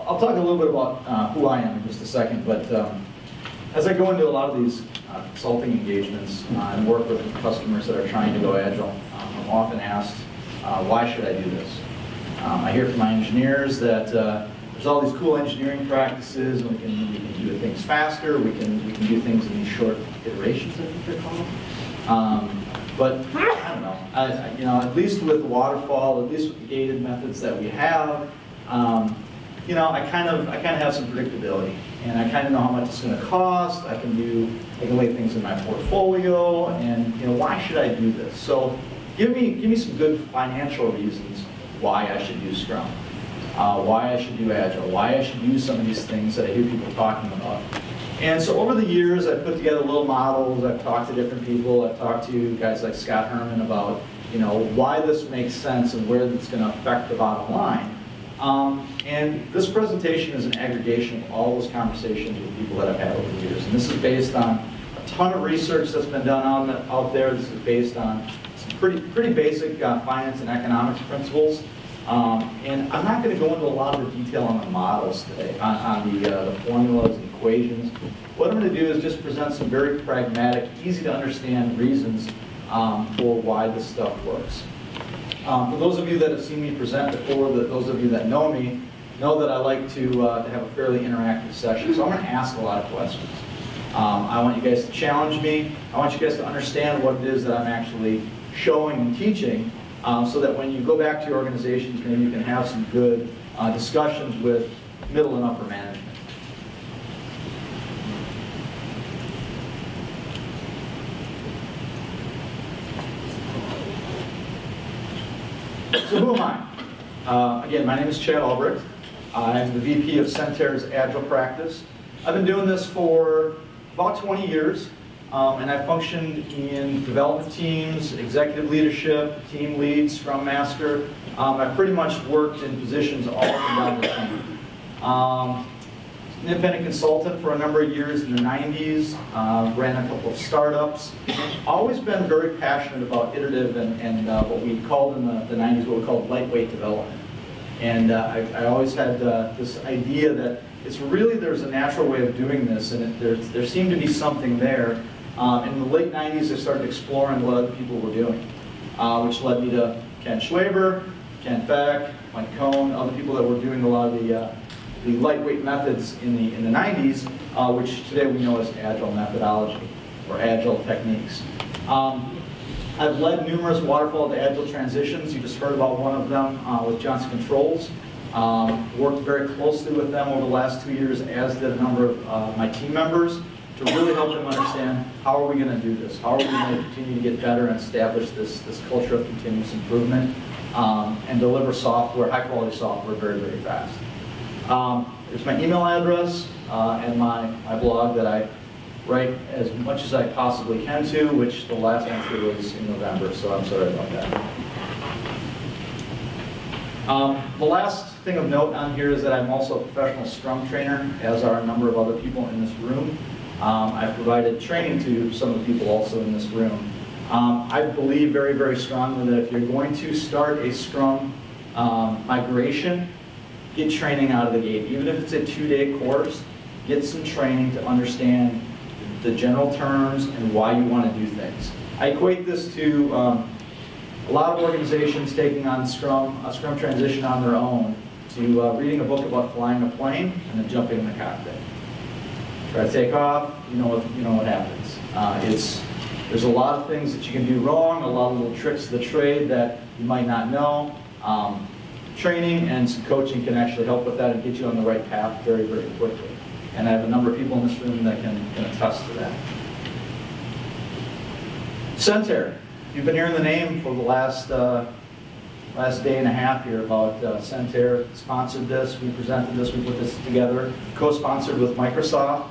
I'll talk a little bit about who I am in just a second, but as I go into a lot of these consulting engagements and work with customers that are trying to go agile, I'm often asked, why should I do this? I hear from my engineers that there's all these cool engineering practices, and we can do things faster, we can do things in these short iterations, I think they're called. But I don't know. You know, at least with the waterfall, at least with the gated methods that we have, you know, I kind of have some predictability, and I kind of know how much it's going to cost. I can lay things in my portfolio, and you know, why should I do this? So, give me some good financial reasons why I should use Scrum, why I should do Agile, why I should use some of these things that I hear people talking about. And so over the years, I've put together little models. I've talked to different people. I've talked to guys like Scott Herman about, you know, why this makes sense and where it's going to affect the bottom line. And this presentation is an aggregation of all those conversations with people that I've had over the years. And this is based on a ton of research that's been done out there. This is based on some pretty basic finance and economics principles. And I'm not going to go into a lot of the detail on the models today, on the formulas and equations. What I'm going to do is just present some very pragmatic, easy to understand reasons for why this stuff works. For those of you that have seen me present before, those of you that know me, know that I like to have a fairly interactive session. So I'm going to ask a lot of questions. I want you guys to challenge me. I want you guys to understand what it is that I'm actually showing and teaching, so that when you go back to your organizations, maybe you can have some good discussions with middle and upper management. So who am I? Again, my name is Chad Albrecht. I'm the VP of Centare's Agile practice. I've been doing this for about 20 years, and I functioned in development teams, executive leadership, team lead, Scrum Master. I pretty much worked in positions all up and down the team. Independent consultant for a number of years in the 90s, ran a couple of startups. Always been very passionate about iterative and what we called in the 90s, what we called lightweight development. And I always had this idea that it's really, there's a natural way of doing this, and there seemed to be something there. In the late 90s, I started exploring what other people were doing, which led me to Ken Schwaber, Ken Beck, Mike Cohn, other people that were doing a lot of the lightweight methods in the 90s, which today we know as Agile methodology or Agile techniques. I've led numerous waterfall to Agile transitions. You just heard about one of them with Johnson Controls. Worked very closely with them over the last 2 years, as did a number of my team members, to really help them understand how are we going to do this? How are we going to continue to get better and establish this culture of continuous improvement and deliver software, high quality software, very, very fast. There's my email address and my blog that I write as much as I possibly can to, which the last entry was in November, so I'm sorry about that. The last thing of note on here is that I'm also a professional Scrum trainer, as are a number of other people in this room. I've provided training to some of the people also in this room. I believe very, very strongly that if you're going to start a Scrum migration, get training out of the gate. Even if it's a 2-day course, get some training to understand the general terms and why you want to do things. I equate this to a lot of organizations taking on a Scrum transition on their own, to reading a book about flying a plane and then jumping in the cockpit. Try to take off, you know what happens. There's a lot of things that you can do wrong, a lot of little tricks of the trade that you might not know. Training and some coaching can actually help with that and get you on the right path very, very quickly. And I have a number of people in this room that can attest to that. Centare. You've been hearing the name for the last day and a half here about Centare. Sponsored this, we presented this, we put this together, co-sponsored with Microsoft.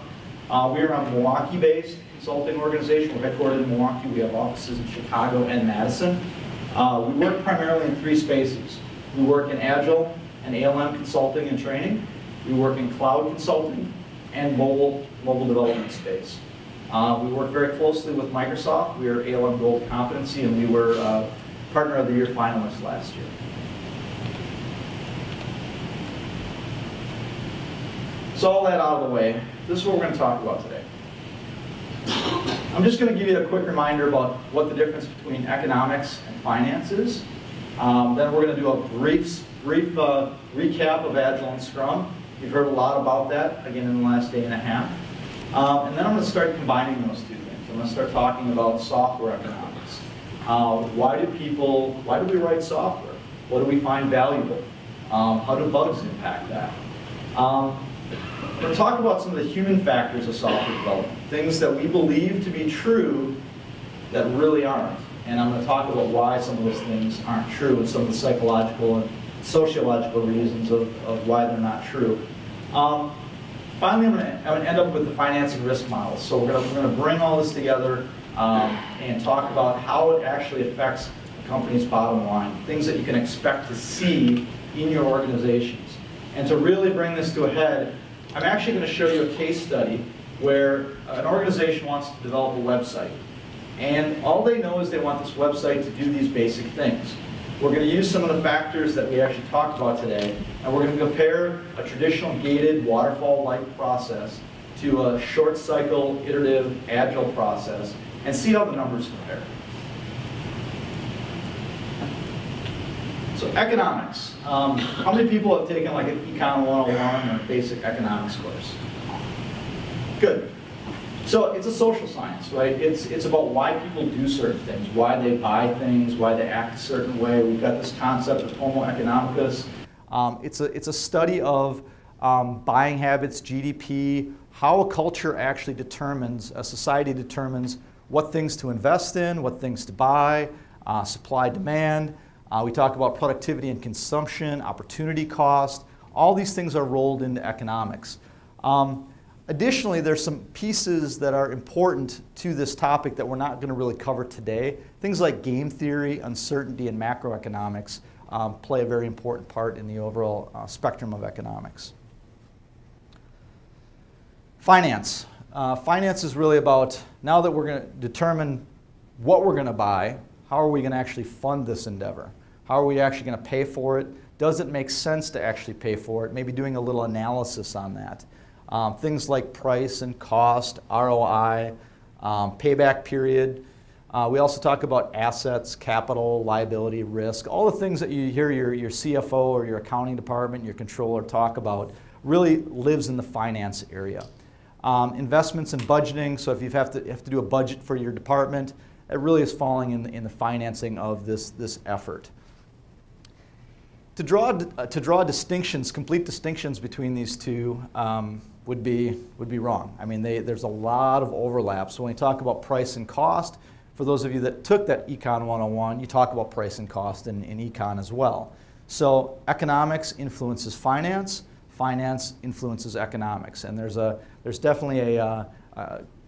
We are a Milwaukee-based consulting organization. We're headquartered in Milwaukee. We have offices in Chicago and Madison. We work primarily in 3 spaces. We work in Agile and ALM consulting and training. We work in cloud consulting and mobile development space. We work very closely with Microsoft. We are ALM Gold Competency, and we were Partner of the Year finalists last year. So all that out of the way, this is what we're going to talk about today. I'm just going to give you a quick reminder about what the difference between economics and finance is. Then we're going to do a brief recap of Agile and Scrum. You've heard a lot about that, again, in the last day and a half. And then I'm going to start combining those two things. I'm going to start talking about software economics. Why do we write software? What do we find valuable? How do bugs impact that? We're going to talk about some of the human factors of software development, things that we believe to be true that really aren't. And I'm going to talk about why some of those things aren't true and some of the psychological and sociological reasons of why they're not true. Finally, I'm going to end up with the financing risk models. So we're going to bring all this together and talk about how it actually affects the company's bottom line, things that you can expect to see in your organizations. And to really bring this to a head, I'm actually going to show you a case study where an organization wants to develop a website. And all they know is they want this website to do these basic things. We're going to use some of the factors that we actually talked about today, and we're going to compare a traditional gated waterfall-like process to a short cycle, iterative, agile process, and see how the numbers compare. So economics. How many people have taken like an Econ 101 or a basic economics course? Good. So it's a social science, right? It's about why people do certain things, why they buy things, why they act a certain way. We've got this concept of homo economicus. It's a study of buying habits, GDP, how a culture actually determines, a society determines what things to invest in, what things to buy, supply, demand. We talk about productivity and consumption, opportunity cost. All these things are rolled into economics. Additionally, there's some pieces that are important to this topic that we're not going to really cover today. Things like game theory, uncertainty, and macroeconomics play a very important part in the overall spectrum of economics. Finance. Finance is really about, now that we're going to determine what we're going to buy, how are we going to actually fund this endeavor? How are we actually going to pay for it? Does it make sense to actually pay for it? Maybe doing a little analysis on that. Things like price and cost, ROI, payback period. We also talk about assets, capital, liability, risk. All the things that you hear your CFO or your accounting department, your controller talk about really lives in the finance area. Investments and budgeting, so if you have to do a budget for your department, it really is falling in the financing of this effort. To draw distinctions, complete distinctions between these two would be wrong. I mean, there's a lot of overlap. So when you talk about price and cost, for those of you that took that Econ 101, you talk about price and cost in Econ as well. So economics influences finance, finance influences economics, and there's definitely a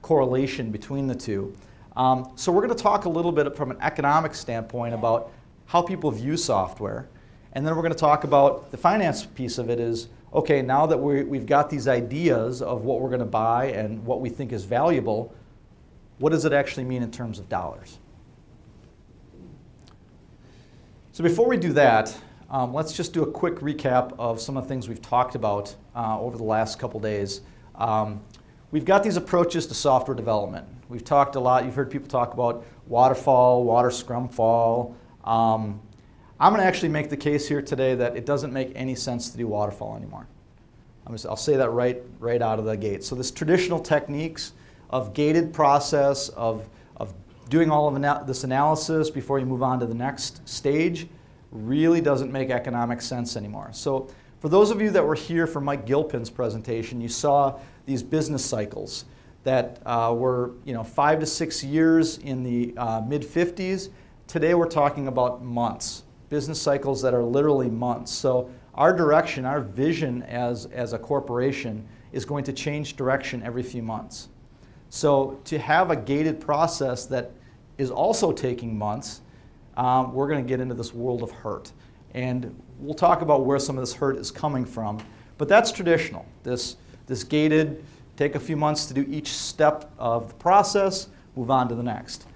correlation between the two. So we're going to talk a little bit from an economic standpoint about how people view software. And then we're going to talk about the finance piece of it is, okay, now that we've got these ideas of what we're going to buy and what we think is valuable, what does it actually mean in terms of dollars? So before we do that, let's just do a quick recap of some of the things we've talked about over the last couple days. We've got these approaches to software development. We've talked a lot, you've heard people talk about waterfall, water scrum fall. I'm going to actually make the case here today that it doesn't make any sense to do waterfall anymore. I'll say that right out of the gate. So this traditional techniques of gated process, of doing all of this analysis before you move on to the next stage really doesn't make economic sense anymore. So for those of you that were here for Mike Gilpin's presentation, you saw these business cycles that were 5 to 6 years in the mid-50s. Today we're talking about months. Business cycles that are literally months. So our direction, our vision as a corporation is going to change direction every few months. So to have a gated process that is also taking months, we're going to get into this world of hurt. And we'll talk about where some of this hurt is coming from. But that's traditional. This gated, take a few months to do each step of the process, move on to the next.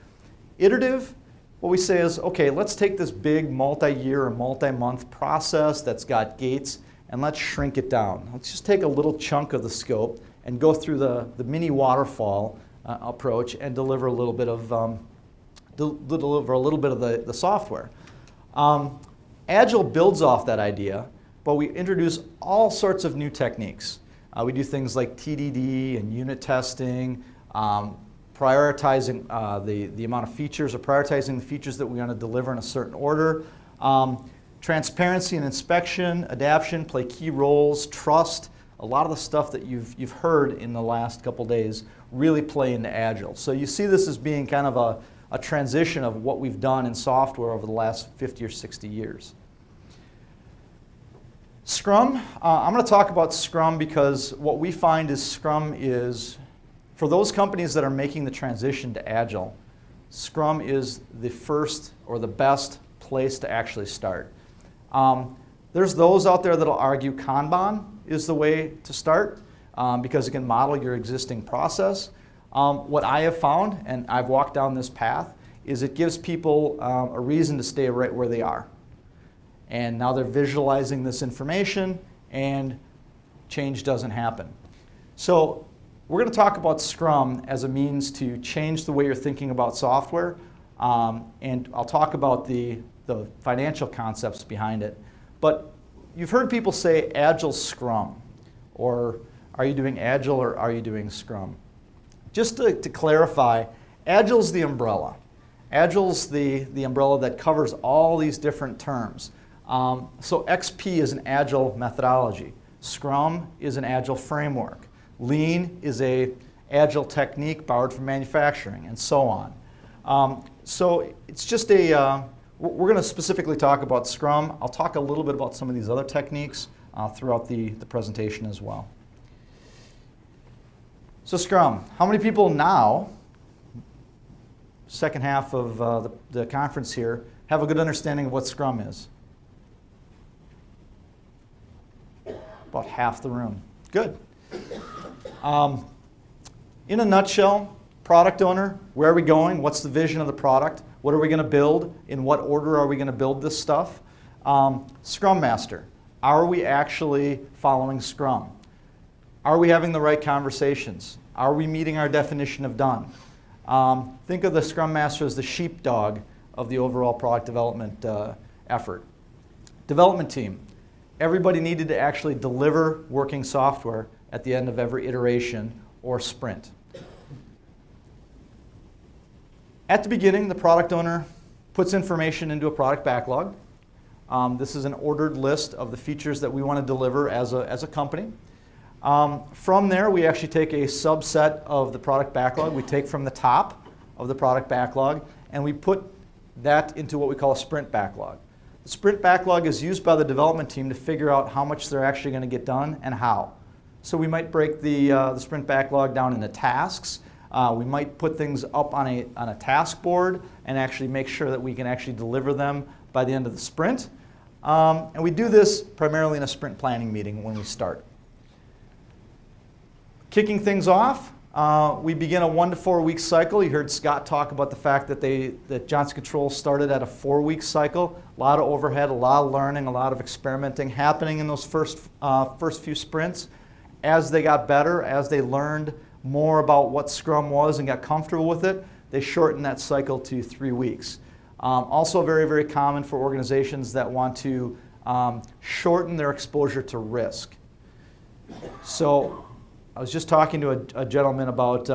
Iterative, what we say is, okay, let's take this big multi-year or multi-month process that's got gates, and let's shrink it down. Let's just take a little chunk of the scope and go through the mini waterfall approach and deliver a little bit of the software. Agile builds off that idea, but we introduce all sorts of new techniques. We do things like TDD and unit testing, prioritizing the amount of features, or prioritizing the features that we want to deliver in a certain order. Transparency and inspection, adaption play key roles. Trust, a lot of the stuff that you've heard in the last couple days really play into Agile. So you see this as being kind of a transition of what we've done in software over the last 50 or 60 years. Scrum, I'm going to talk about Scrum because what we find is Scrum is, for those companies that are making the transition to Agile, Scrum is the first or the best place to actually start. There's those out there that will argue Kanban is the way to start because it can model your existing process. What I have found, and I've walked down this path, is it gives people a reason to stay right where they are. And now they're visualizing this information and change doesn't happen. So we're going to talk about Scrum as a means to change the way you're thinking about software. And I'll talk about the financial concepts behind it. But you've heard people say Agile Scrum, or are you doing Agile or are you doing Scrum? Just to clarify, Agile's the umbrella. Agile's the umbrella that covers all these different terms. So XP is an Agile methodology. Scrum is an Agile framework. Lean is an Agile technique borrowed from manufacturing, and so on. So it's just we're going to specifically talk about Scrum. I'll talk a little bit about some of these other techniques throughout the presentation as well. So Scrum, how many people now, second half of the conference here, have a good understanding of what Scrum is? About half the room. Good. In a nutshell, product owner, where are we going? What's the vision of the product? What are we going to build? In what order are we going to build this stuff? Scrum Master, are we actually following Scrum? Are we having the right conversations? Are we meeting our definition of done? Think of the Scrum Master as the sheepdog of the overall product development effort. Development team. Everybody needed to actually deliver working software at the end of every iteration or sprint. At the beginning, the product owner puts information into a product backlog. This is an ordered list of the features that we want to deliver as a company. From there, we actually take a subset of the product backlog. We take from the top of the product backlog, and we put that into what we call a sprint backlog. The sprint backlog is used by the development team to figure out how much they're actually going to get done and how. So we might break the sprint backlog down into tasks. We might put things up on a task board and actually make sure that we can actually deliver them by the end of the sprint. And we do this primarily in a sprint planning meeting when we start. Kicking things off, we begin a 1 to 4 week cycle. You heard Scott talk about the fact that Johnson Controls started at a 4-week cycle. A lot of overhead, a lot of learning, a lot of experimenting happening in those first few sprints. As they got better, as they learned more about what Scrum was and got comfortable with it, they shortened that cycle to 3 weeks. Also very, very common for organizations that want to shorten their exposure to risk. So I was just talking to a gentleman about,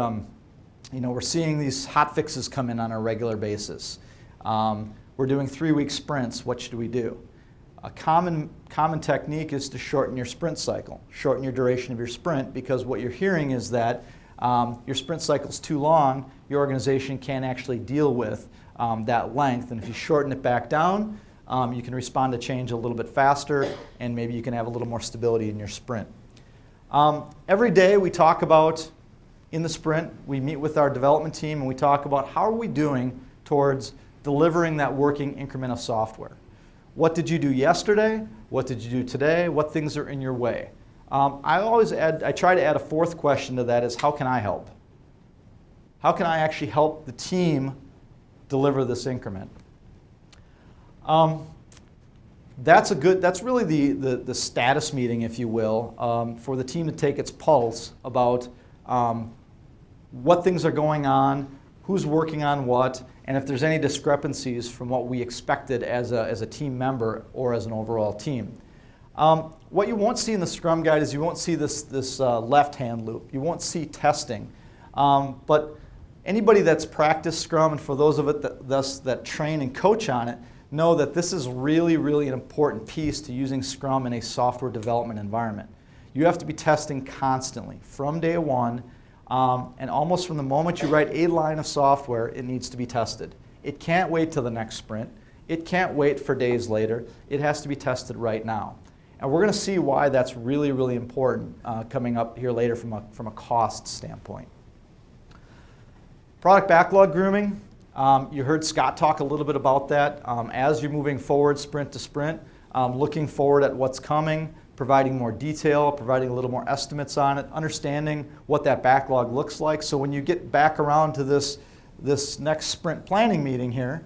we're seeing these hot fixes come in on a regular basis. We're doing 3-week sprints. What should we do? A common technique is to shorten your sprint cycle, shorten your duration of your sprint, because what you're hearing is that your sprint cycle is too long, your organization can't actually deal with that length. And if you shorten it back down, you can respond to change a little bit faster, and maybe you can have a little more stability in your sprint. Every day we talk about, in the sprint, we meet with our development team and we talk about how are we doing towards delivering that working increment of software. What did you do yesterday? What did you do today? What things are in your way? I try to add a fourth question to that is, how can I help? How can I actually help the team deliver this increment? That's really the status meeting, if you will, for the team to take its pulse about what things are going on, who's working on what, and if there's any discrepancies from what we expected as a team member or as an overall team. What you won't see in the Scrum Guide is you won't see this left-hand loop. You won't see testing. But anybody that's practiced Scrum, and for those of us that train and coach on it, know that this is really, really an important piece to using Scrum in a software development environment. You have to be testing constantly from day one, and almost from the moment you write a line of software, it needs to be tested. It can't wait till the next sprint. It can't wait for days later. It has to be tested right now. And we're going to see why that's really, really important coming up here later from a cost standpoint. Product backlog grooming. You heard Scott talk a little bit about that. As you're moving forward sprint to sprint, looking forward at what's coming, providing more detail, providing a little more estimates on it, understanding what that backlog looks like. So when you get back around to this next sprint planning meeting here,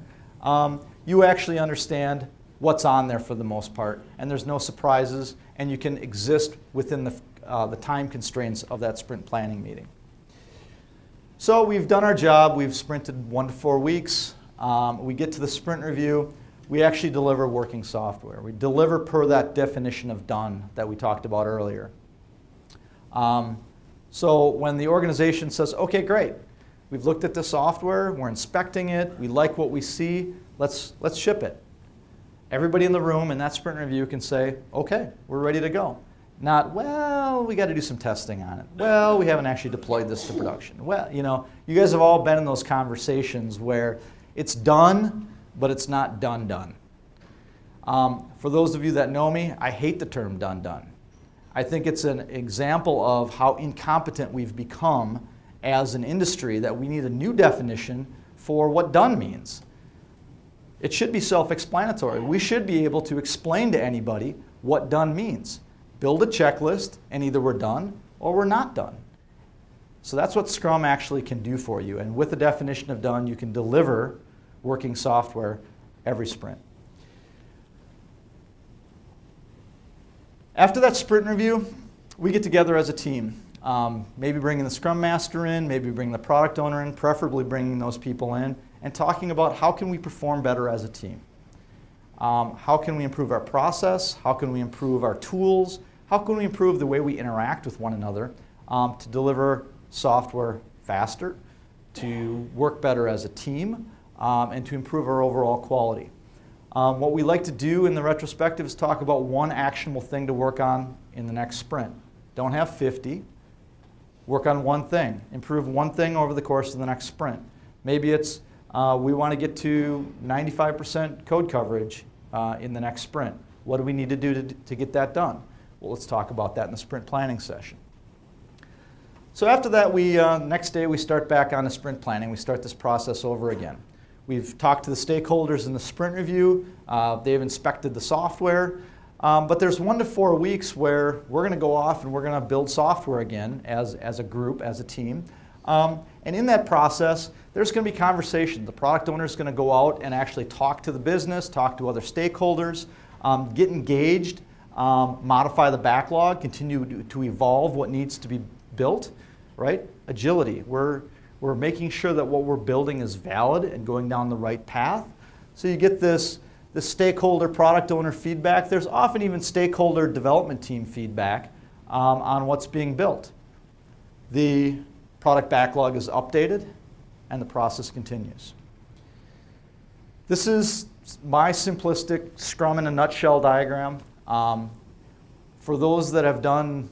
you actually understand what's on there for the most part, and there's no surprises, and you can exist within the time constraints of that sprint planning meeting. So we've done our job. We've sprinted 1 to 4 weeks. We get to the sprint review. We actually deliver working software. We deliver per that definition of done that we talked about earlier. So when the organization says, okay, great, we've looked at the software, we're inspecting it, we like what we see, let's ship it. Everybody in the room in that sprint review can say, okay, we're ready to go. Not, well, we got to do some testing on it. Well, we haven't actually deployed this to production. Well, you know, you guys have all been in those conversations where it's done, but it's not done. For those of you that know me, I hate the term done. I think it's an example of how incompetent we've become as an industry, that we need a new definition for what done means. It should be self-explanatory. We should be able to explain to anybody what done means. Build a checklist, and either we're done or we're not done. So that's what Scrum actually can do for you. And with the definition of done, you can deliver working software every sprint. After that sprint review, we get together as a team. Maybe bringing the Scrum Master in, maybe bringing the product owner in, preferably bringing those people in, and talking about how can we perform better as a team. How can we improve our process? How can we improve our tools? How can we improve the way we interact with one another to deliver software faster, to work better as a team, and to improve our overall quality? What we like to do in the retrospective is talk about one actionable thing to work on in the next sprint. Don't have 50. Work on one thing. Improve one thing over the course of the next sprint. Maybe it's we want to get to 95% code coverage in the next sprint. What do we need to do to get that done? Well, let's talk about that in the sprint planning session. So after that, next day we start back on the sprint planning. We start this process over again. We've talked to the stakeholders in the sprint review. They've inspected the software. But there's 1 to 4 weeks where we're going to go off and we're going to build software again as a group, as a team. And in that process, there's going to be conversation. The product owner is going to go out and actually talk to the business, talk to other stakeholders, get engaged, modify the backlog, continue to evolve what needs to be built, right? Agility. We're making sure that what we're building is valid and going down the right path. So you get this stakeholder product owner feedback. There's often even stakeholder development team feedback on what's being built. The product backlog is updated and the process continues. This is my simplistic Scrum in a nutshell diagram. For those that have done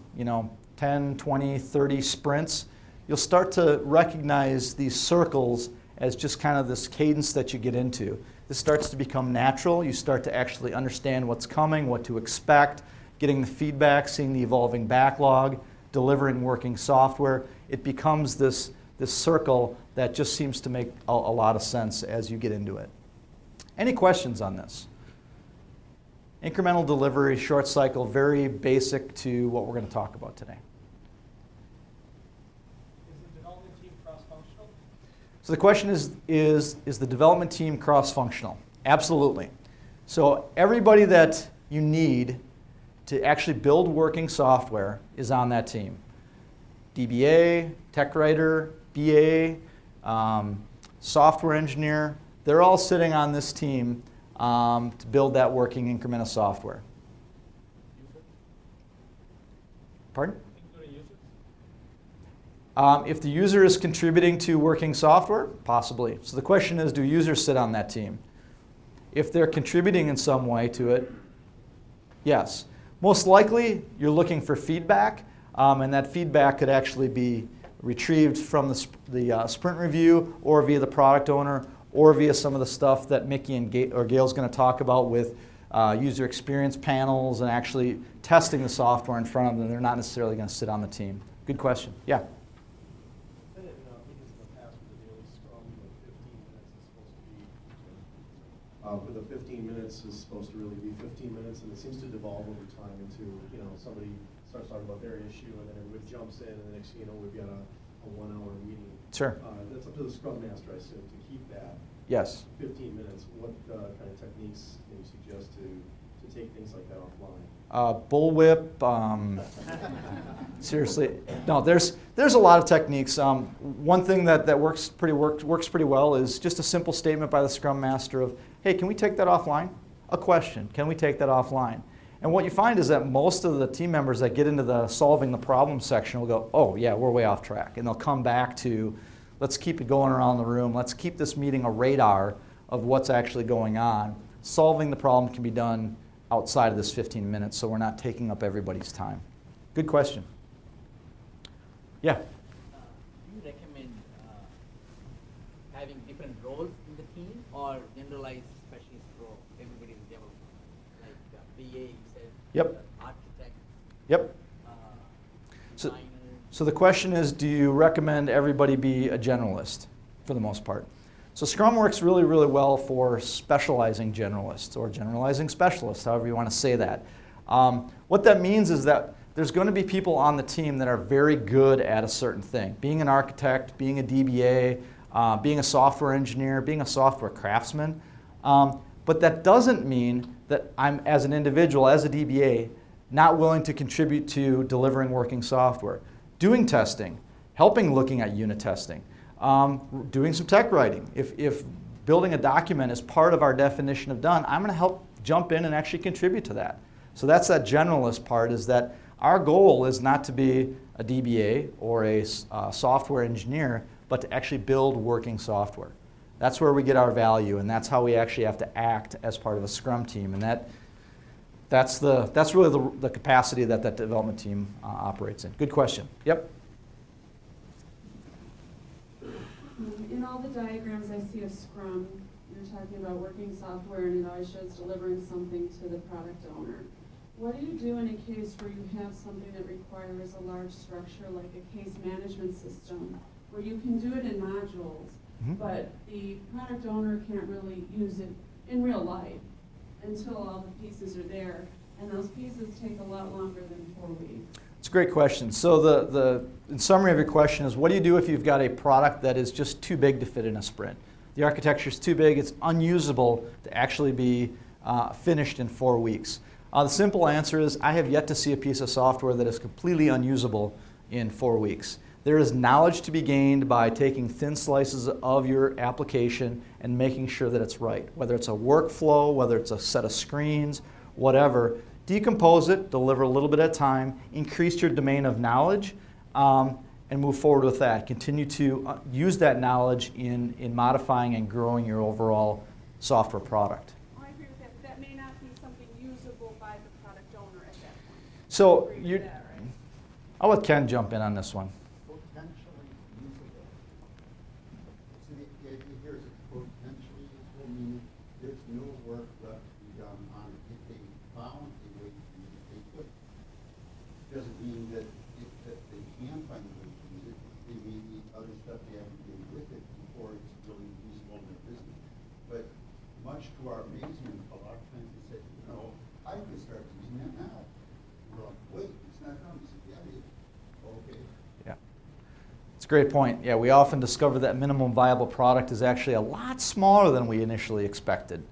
10, 20, 30 sprints, you'll start to recognize these circles as just kind of this cadence that you get into. This starts to become natural. You start to actually understand what's coming, what to expect, getting the feedback, seeing the evolving backlog, delivering working software. It becomes this circle that just seems to make a lot of sense as you get into it. Any questions on this? Incremental delivery, short cycle, very basic to what we're going to talk about today. Is the development team cross-functional? So the question is the development team cross-functional? Absolutely. So everybody that you need to actually build working software is on that team. DBA, tech writer, BA, software engineer, they're all sitting on this team to build that working increment of software. Pardon? If the user is contributing to working software, possibly. So the question is, do users sit on that team? If they're contributing in some way to it, yes. Most likely, you're looking for feedback, and that feedback could actually be retrieved from the sprint review, or via the product owner, or via some of the stuff that Mickey and Gail's going to talk about with user experience panels and actually testing the software in front of them. They're not necessarily going to sit on the team. Good question. Yeah? For the 15 minutes is supposed to really be 15 minutes, and it seems to devolve over time into, somebody starts talking about their issue, and then everybody jumps in, and the next thing you know, we've got a 1 hour meeting. Sure. That's up to the Scrum Master, I assume, to keep that. Yes. 15 minutes. What kind of techniques do you suggest to take things like that offline? Bullwhip. Seriously, no. There's a lot of techniques. One thing that works pretty well is just a simple statement by the Scrum Master of, "Hey, can we take that offline?" A question. Can we take that offline? And what you find is that most of the team members that get into the solving the problem section will go, "Oh yeah, we're way off track," and they'll come back to, "Let's keep it going around the room. Let's keep this meeting a radar of what's actually going on." Solving the problem can be done outside of this 15 minutes, so we're not taking up everybody's time. Good question. Yeah? Do you recommend having different roles in the team, or generalized specialist role? Everybody's developer, like BA, you said, Yep. Architect, Yep. designer. So the question is, do you recommend everybody be a generalist for the most part? So Scrum works really, really well for specializing generalists or generalizing specialists, however you want to say that. What that means is that there's going to be people on the team that are very good at a certain thing. Being an architect, being a DBA, being a software engineer, being a software craftsman. But that doesn't mean that I'm, as an individual, as a DBA, not willing to contribute to delivering working software. Doing testing, helping looking at unit testing, doing some tech writing. If building a document is part of our definition of done, I'm going to help jump in and actually contribute to that. So that's that generalist part, is that our goal is not to be a DBA or a software engineer, but to actually build working software. That's where we get our value, and that's how we actually have to act as part of a Scrum team. And that's really the capacity that that development team operates in. Good question. Yep. In all the diagrams I see of Scrum, you're talking about working software, and it always shows delivering something to the product owner. What do you do in a case where you have something that requires a large structure, like a case management system, where you can do it in modules, but the product owner can't really use it in real life until all the pieces are there, and those pieces take a lot longer than 4 weeks? It's a great question. So the in summary of your question is, what do you do if you've got a product that is just too big to fit in a sprint? The architecture is too big, it's unusable to actually be finished in 4 weeks. The simple answer is, I have yet to see a piece of software that is completely unusable in 4 weeks. There is knowledge to be gained by taking thin slices of your application and making sure that it's right. Whether it's a workflow, whether it's a set of screens, whatever. Decompose it, deliver a little bit at a time, increase your domain of knowledge, and move forward with that. Continue to use that knowledge in modifying and growing your overall software product. Oh, I agree with that, but that may not be something usable by the product owner at that point. So Agree with that, right? I'll let Ken jump in on this one. Potentially usable. So the idea here is it's potentially usable, meaning there's no work left to be done on it. If they found a way to use it, they could. Doesn't mean that they can find a way to use it. They may need other stuff they have to do with it before it's really usable in their business. But much to our amazement, a lot of times they say, I can start using that now. We're like, wait, it's not done. We said, yeah, it is. Okay. Yeah. It's a great point. Yeah, we often discover that minimum viable product is actually a lot smaller than we initially expected.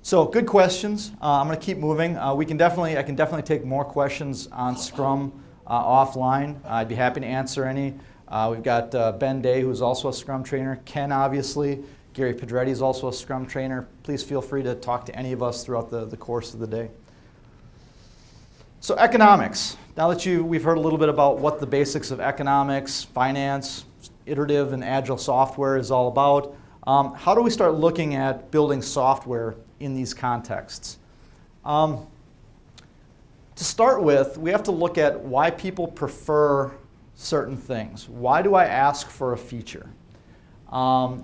So good questions. I'm going to keep moving. I can definitely take more questions on Scrum offline. I'd be happy to answer any. We've got Ben Day, who's also a Scrum trainer. Ken, obviously. Gary Pedretti is also a Scrum trainer. Please feel free to talk to any of us throughout the course of the day. So economics. Now that we've heard a little bit about what the basics of economics, finance, iterative and agile software is all about, how do we start looking at building software in these contexts? To start with, we have to look at why people prefer certain things. Why do I ask for a feature? And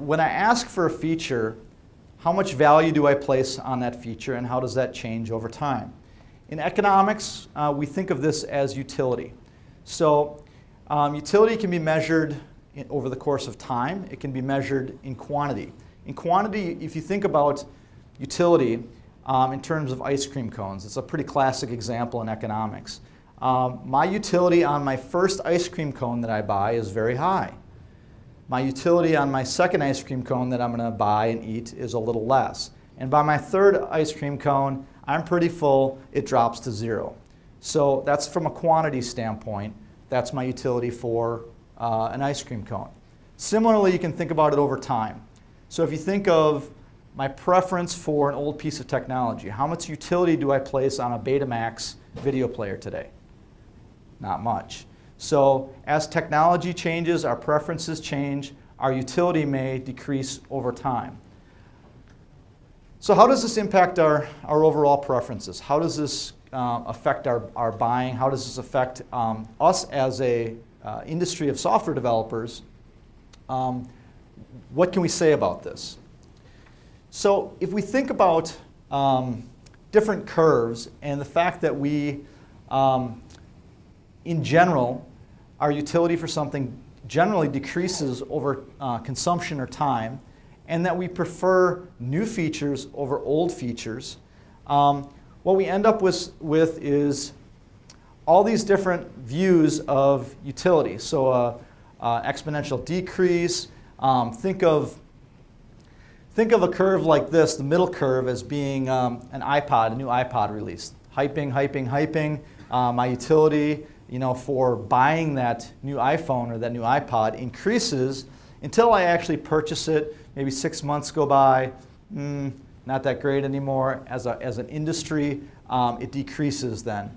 when I ask for a feature, how much value do I place on that feature, and how does that change over time? In economics, we think of this as utility. So utility can be measured over the course of time. It can be measured in quantity. In quantity, if you think about utility in terms of ice cream cones, it's a pretty classic example in economics. My utility on my first ice cream cone that I buy is very high. My utility on my second ice cream cone that I'm going to buy and eat is a little less. And by my third ice cream cone, I'm pretty full, it drops to 0. So that's from a quantity standpoint, that's my utility for an ice cream cone. Similarly, you can think about it over time. So if you think of my preference for an old piece of technology, how much utility do I place on a Betamax video player today? Not much. So as technology changes, our preferences change, our utility may decrease over time. So how does this impact our overall preferences? How does this affect our buying? How does this affect us as a industry of software developers? What can we say about this? So if we think about different curves and the fact that we, in general, our utility for something generally decreases over consumption or time, and that we prefer new features over old features, what we end up with is all these different views of utility. So exponential decrease. Think of a curve like this, the middle curve, as being an iPod, a new iPod release. Hyping, hyping, hyping. My utility, for buying that new iPhone or that new iPod increases until I actually purchase it. Maybe 6 months go by, not that great anymore. As an industry, it decreases then.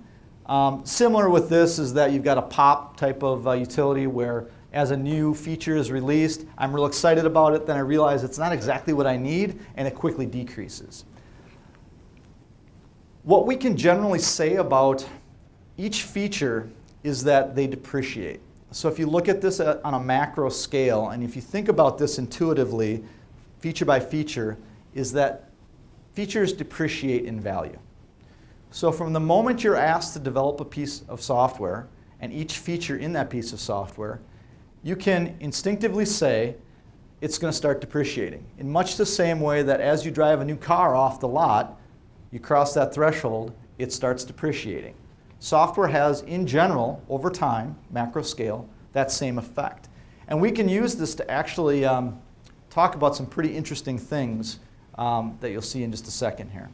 Similar with this is that you've got a pop type of utility where as a new feature is released, I'm real excited about it, then I realize it's not exactly what I need, and it quickly decreases. What we can generally say about each feature is that they depreciate. So if you look at this on a macro scale, and if you think about this intuitively, feature by feature, is that features depreciate in value. So from the moment you're asked to develop a piece of software, and each feature in that piece of software, you can instinctively say it's going to start depreciating. In much the same way that as you drive a new car off the lot, you cross that threshold, it starts depreciating. Software has, in general, over time, macro scale, that same effect. And we can use this to actually talk about some pretty interesting things that you'll see in just a second here.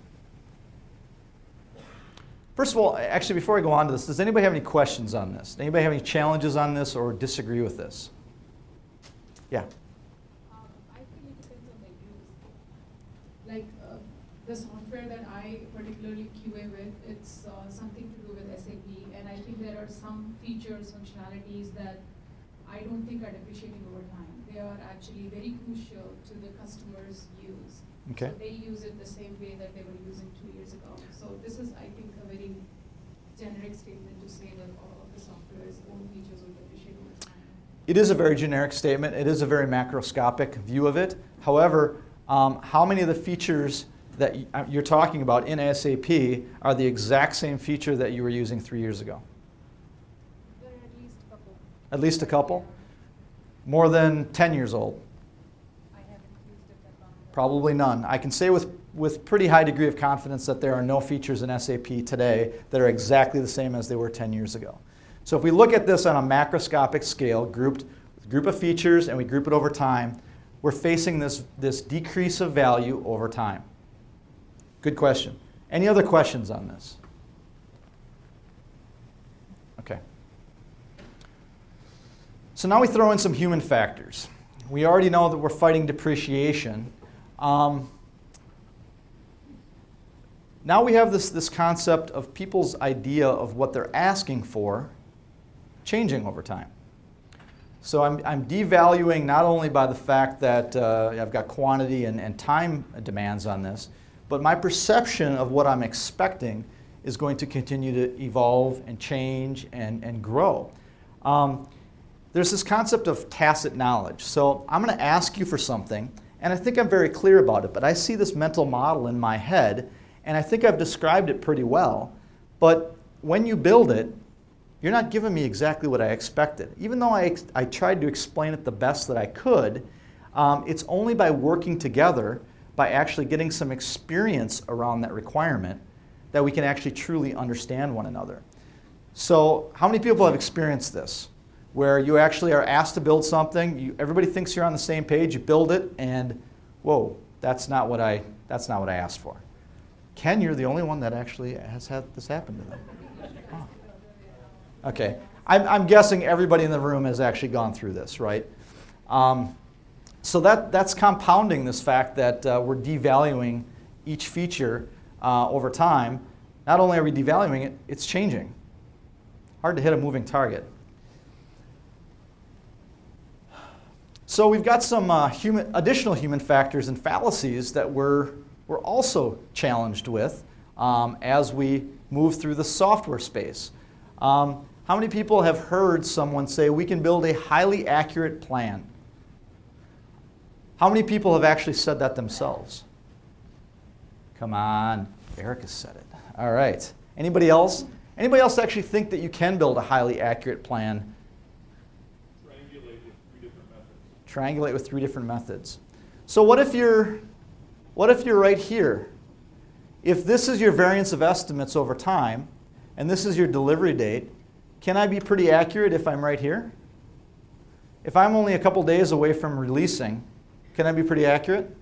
First of all, actually, before I go on to this, does anybody have any questions on this? Does anybody have any challenges on this or disagree with this? Yeah? I think it depends on the use. Like the software that I particularly QA with, it's something to do with SAP, and I think there are some features, functionalities that I don't think are depreciating over time. They are actually very crucial to the customer's use. Okay. So they use it the same way that they were using 2 years ago. So this is, I think, a very generic statement to say that all of the software's own features will depreciate over time. It is a very generic statement. It is a very macroscopic view of it. However, how many of the features that you're talking about in SAP are the exact same feature that you were using 3 years ago? There are at least a couple. At least a couple? More than 10 years old? I haven't used it that long. Probably none. I can say with pretty high degree of confidence that there are no features in SAP today that are exactly the same as they were 10 years ago. So if we look at this on a macroscopic scale, group of features, and we group it over time, we're facing this decrease of value over time. Good question. Any other questions on this? Okay. So now we throw in some human factors. We already know that we're fighting depreciation. Now we have this concept of people's idea of what they're asking for changing over time. So I'm devaluing not only by the fact that I've got quantity and time demands on this, but my perception of what I'm expecting is going to continue to evolve and change and grow. There's this concept of tacit knowledge. So I'm going to ask you for something, and I think I'm very clear about it, but I see this mental model in my head, and I think I've described it pretty well. But when you build it, you're not giving me exactly what I expected. Even though I tried to explain it the best that I could, it's only by working together, by actually getting some experience around that requirement, that we can actually truly understand one another. So how many people have experienced this? Where you actually are asked to build something, everybody thinks you're on the same page, you build it, and whoa, that's not what I asked for. Ken, you're the only one that actually has had this happen to them. Oh. Okay, I'm guessing everybody in the room has actually gone through this, right? So that's compounding this fact that we're devaluing each feature over time. Not only are we devaluing it, it's changing. Hard to hit a moving target. So we've got some additional human factors and fallacies that we're also challenged with as we move through the software space. How many people have heard someone say, we can build a highly accurate plan? How many people have actually said that themselves? Come on, Erica said it. All right. Anybody else? Anybody else actually think that you can build a highly accurate plan? Triangulate with 3 different methods. So what if you're right here? If this is your variance of estimates over time, and this is your delivery date, can I be pretty accurate if I'm right here? If I'm only a couple days away from releasing, can I be pretty accurate?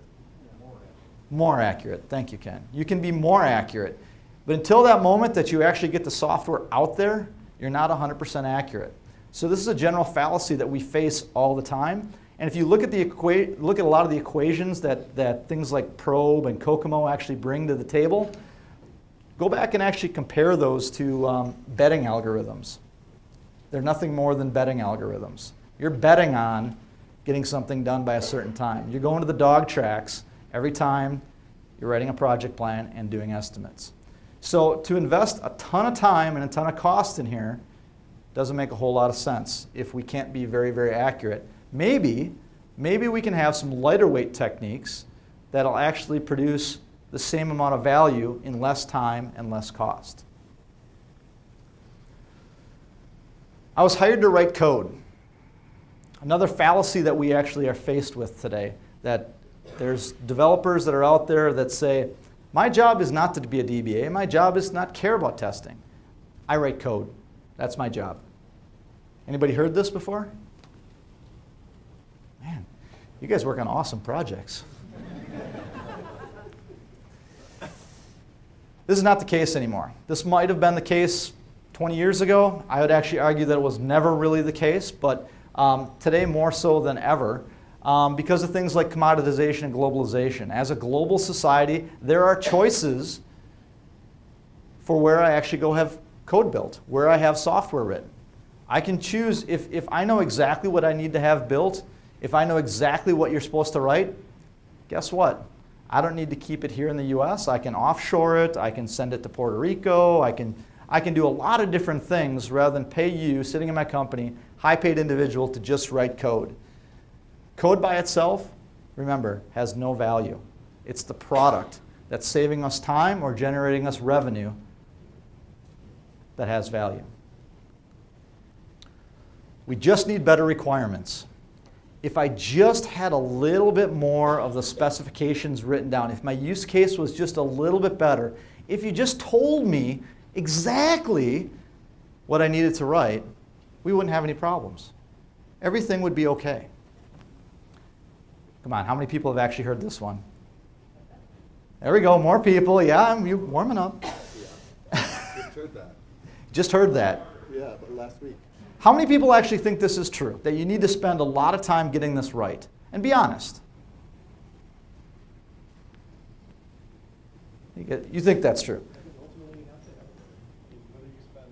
More accurate. Thank you, Ken. You can be more accurate. But until that moment that you actually get the software out there, you're not 100% accurate. So this is a general fallacy that we face all the time. And if you look at a lot of the equations that things like Probe and Kokomo actually bring to the table, go back and actually compare those to betting algorithms. They're nothing more than betting algorithms. You're betting on getting something done by a certain time. You're going to the dog tracks every time you're writing a project plan and doing estimates. So to invest a ton of time and a ton of cost in here doesn't make a whole lot of sense if we can't be very, very accurate. Maybe we can have some lighter weight techniques that'll actually produce the same amount of value in less time and less cost. I was hired to write code. Another fallacy that we actually are faced with today, that there's developers that are out there that say, my job is not to be a DBA, my job is not care about testing. I write code. That's my job. Anybody heard this before? Man, you guys work on awesome projects. This is not the case anymore. This might have been the case 20 years ago. I would actually argue that it was never really the case, but today more so than ever because of things like commoditization and globalization. As a global society, there are choices for where I actually go have code built, where I have software written. I can choose, if I know exactly what I need to have built, if I know exactly what you're supposed to write, guess what? I don't need to keep it here in the US. I can offshore it. I can send it to Puerto Rico. I can do a lot of different things rather than pay you, sitting in my company, high-paid individual, to just write code. Code by itself, remember, has no value. It's the product that's saving us time or generating us revenue that has value. We just need better requirements. If I just had a little bit more of the specifications written down, if my use case was just a little bit better, if you just told me exactly what I needed to write, we wouldn't have any problems. Everything would be okay. Come on, how many people have actually heard this one? There we go, more people. Yeah, you're warming up. Just heard that. Just heard that. Yeah, but last week. How many people actually think this is true? That you need to spend a lot of time getting this right? And be honest. You think that's true? I think ultimately you have to have it. Whether you spend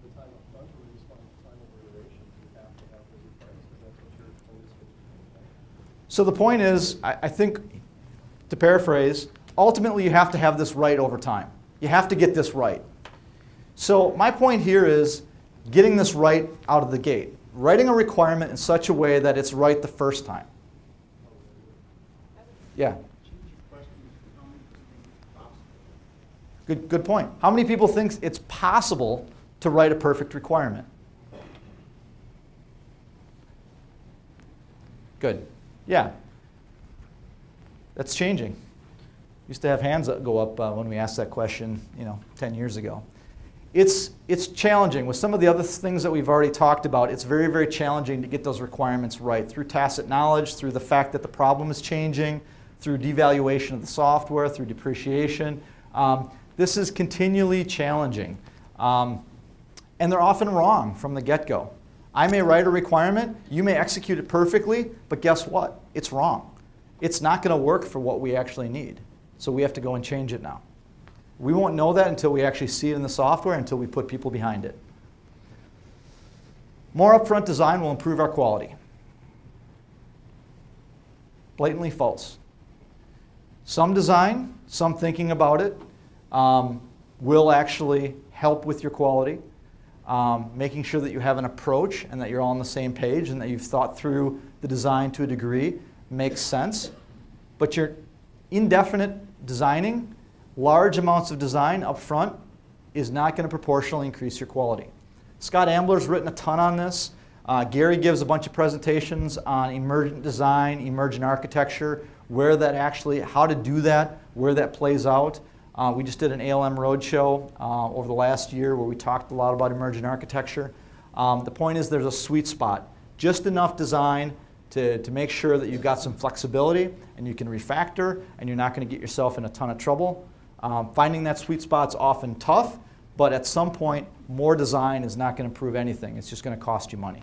the time up front or whether you spend the time over iterations, you have to have those requirements because that's what your code is supposed to do. So the point is, I think, to paraphrase, ultimately you have to have this right over time. You have to get this right. So my point here is getting this right out of the gate. Writing a requirement in such a way that it's right the first time. Yeah. Good point. How many people think it's possible to write a perfect requirement? Good. Yeah. That's changing. Used to have hands go up when we asked that question, 10 years ago. It's challenging. With some of the other things that we've already talked about, it's very, very challenging to get those requirements right through tacit knowledge, through the fact that the problem is changing, through devaluation of the software, through depreciation. This is continually challenging. And they're often wrong from the get-go. I may write a requirement, you may execute it perfectly, but guess what? It's wrong. It's not going to work for what we actually need. So we have to go and change it now. We won't know that until we actually see it in the software, until we put people behind it. More upfront design will improve our quality. Blatantly false. Some design, some thinking about it, will actually help with your quality. Making sure that you have an approach and that you're all on the same page and that you've thought through the design to a degree makes sense. But your indefinite designing, large amounts of design up front, is not going to proportionally increase your quality. Scott Ambler's written a ton on this. Gary gives a bunch of presentations on emergent design, emergent architecture, how to do that, where that plays out. We just did an ALM roadshow over the last year where we talked a lot about emergent architecture. The point is there's a sweet spot. Just enough design to make sure that you've got some flexibility and you can refactor and you're not going to get yourself in a ton of trouble. Finding that sweet spot's often tough, but at some point, more design is not going to improve anything. It's just going to cost you money.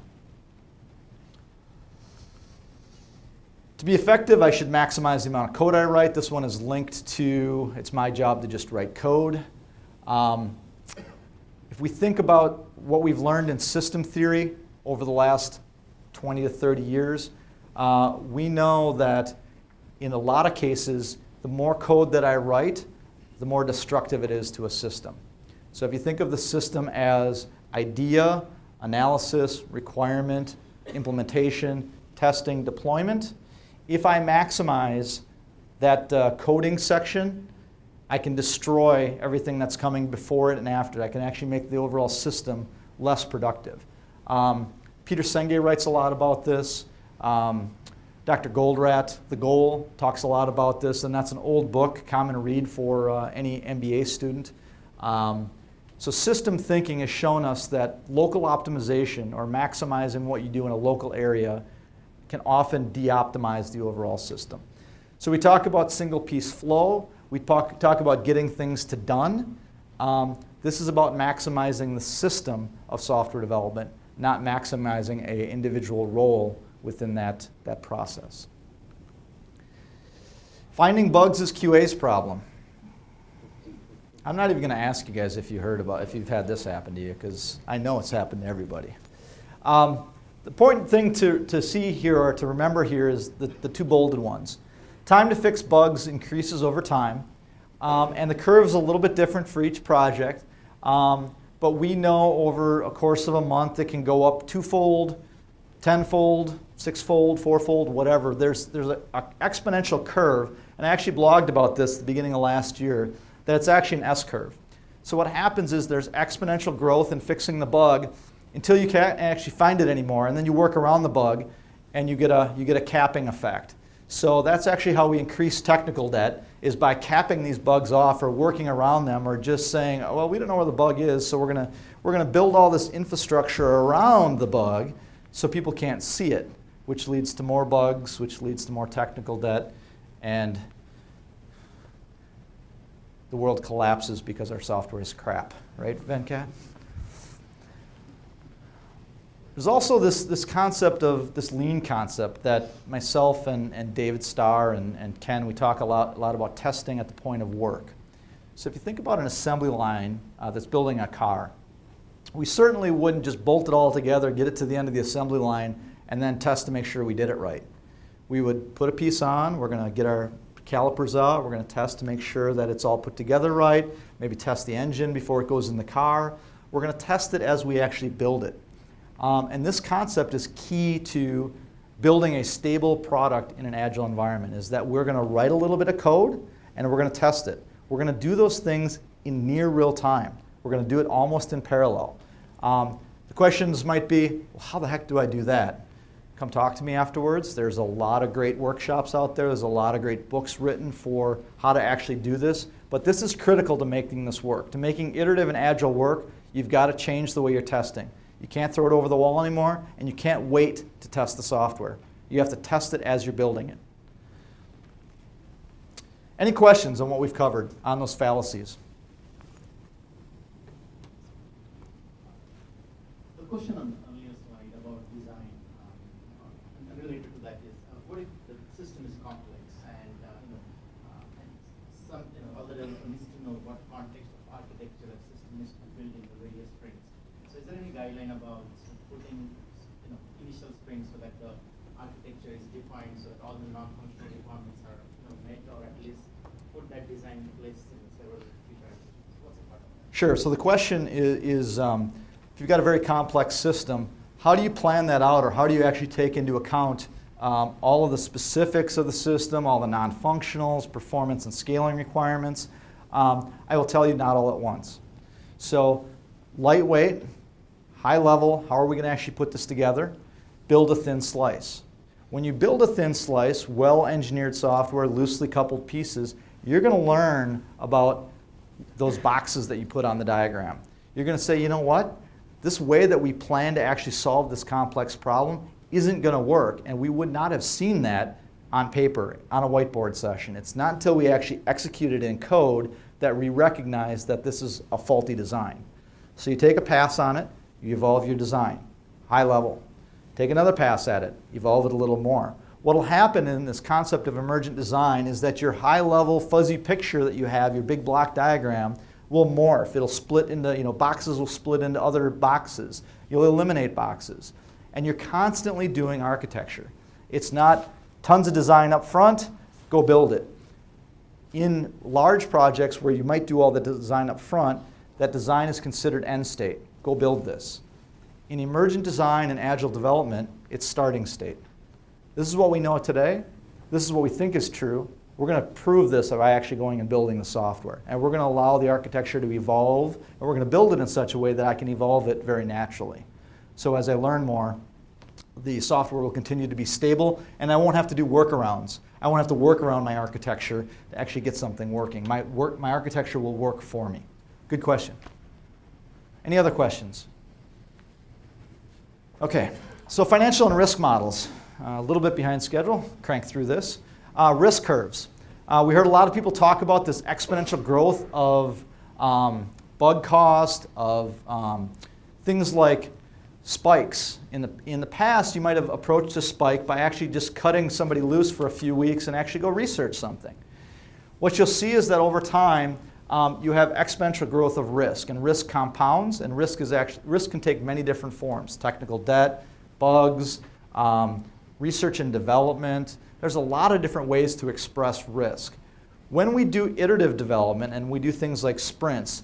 To be effective, I should maximize the amount of code I write. This one is linked to, it's my job to just write code. If we think about what we've learned in system theory over the last 20 to 30 years, we know that in a lot of cases, the more code that I write, the more destructive it is to a system. So if you think of the system as idea, analysis, requirement, implementation, testing, deployment, if I maximize that coding section, I can destroy everything that's coming before it and after it. I can actually make the overall system less productive. Peter Senge writes a lot about this. Dr. Goldratt, The Goal, talks a lot about this, and that's an old book, common read for any MBA student. So system thinking has shown us that local optimization, or maximizing what you do in a local area, can often de-optimize the overall system. So we talk about single piece flow. We talk about getting things to done. This is about maximizing the system of software development, not maximizing an individual role within that process. Finding bugs is QA's problem. I'm not even going to ask you guys if you've had this happen to you, because I know it's happened to everybody. The important thing to see here, or to remember here, is the two bolded ones. Time to fix bugs increases over time, and the curve's a little bit different for each project, but we know over a course of a month it can go up twofold, tenfold, sixfold, fourfold, whatever. There's an exponential curve, and I actually blogged about this at the beginning of last year, that it's actually an S-curve. So what happens is there's exponential growth in fixing the bug until you can't actually find it anymore, and then you work around the bug and you get a capping effect. So that's actually how we increase technical debt, is by capping these bugs off or working around them, or just saying, oh, well, we don't know where the bug is, so we're gonna build all this infrastructure around the bug so people can't see it, which leads to more bugs, which leads to more technical debt. And the world collapses because our software is crap, right, Venkat? There's also this concept of this lean concept that myself and David Starr and Ken, we talk a lot about testing at the point of work. So if you think about an assembly line that's building a car, we certainly wouldn't just bolt it all together, get it to the end of the assembly line, and then test to make sure we did it right. We would put a piece on, we're going to get our calipers out, we're going to test to make sure that it's all put together right, maybe test the engine before it goes in the car. We're going to test it as we actually build it. And this concept is key to building a stable product in an agile environment, is that we're going to write a little bit of code and we're going to test it. We're going to do those things in near real time. We're going to do it almost in parallel. The questions might be, well, how the heck do I do that? Come talk to me afterwards. There's a lot of great workshops out there. There's a lot of great books written for how to actually do this. But this is critical to making this work. To making iterative and agile work, you've got to change the way you're testing. You can't throw it over the wall anymore, and you can't wait to test the software. You have to test it as you're building it. Any questions on what we've covered on those fallacies? The question on the earlier slide about design, and related to that is, what if the system is complex and other developer needs to know what context of architecture a system is built in the various sprints. So is there any guideline about putting initial sprints so that the architecture is defined so that all the non-functional requirements are met, or at least put that design in place in several future applications? What's the part of that? Sure. So the question is if you've got a very complex system, how do you plan that out, or how do you actually take into account all of the specifics of the system, all the non-functionals, performance and scaling requirements? I will tell you, not all at once. So lightweight, high level, how are we going to actually put this together? Build a thin slice. When you build a thin slice, well-engineered software, loosely coupled pieces, you're going to learn about those boxes that you put on the diagram. You're going to say, you know what? This way that we plan to actually solve this complex problem isn't going to work, and we would not have seen that on paper, on a whiteboard session. It's not until we actually execute it in code that we recognize that this is a faulty design. So you take a pass on it, you evolve your design, high level. Take another pass at it, evolve it a little more. What will happen in this concept of emergent design is that your high level fuzzy picture that you have, your big block diagram, will morph. It'll split into, boxes will split into other boxes. You'll eliminate boxes. And you're constantly doing architecture. It's not tons of design up front, go build it. In large projects where you might do all the design up front, that design is considered end state. Go build this. In emergent design and agile development, it's starting state. This is what we know today. This is what we think is true. We're going to prove this by actually going and building the software. And we're going to allow the architecture to evolve, and we're going to build it in such a way that I can evolve it very naturally. So as I learn more, the software will continue to be stable, and I won't have to do workarounds. I won't have to work around my architecture to actually get something working. My architecture will work for me. Good question. Any other questions? Okay, so financial and risk models. A little bit behind schedule, crank through this. Risk curves. We heard a lot of people talk about this exponential growth of bug cost, of things like spikes. In the past, you might have approached a spike by actually just cutting somebody loose for a few weeks and actually go research something. What you'll see is that over time, you have exponential growth of risk, and risk compounds, and risk can take many different forms: technical debt, bugs, research and development. There's a lot of different ways to express risk. When we do iterative development and we do things like sprints,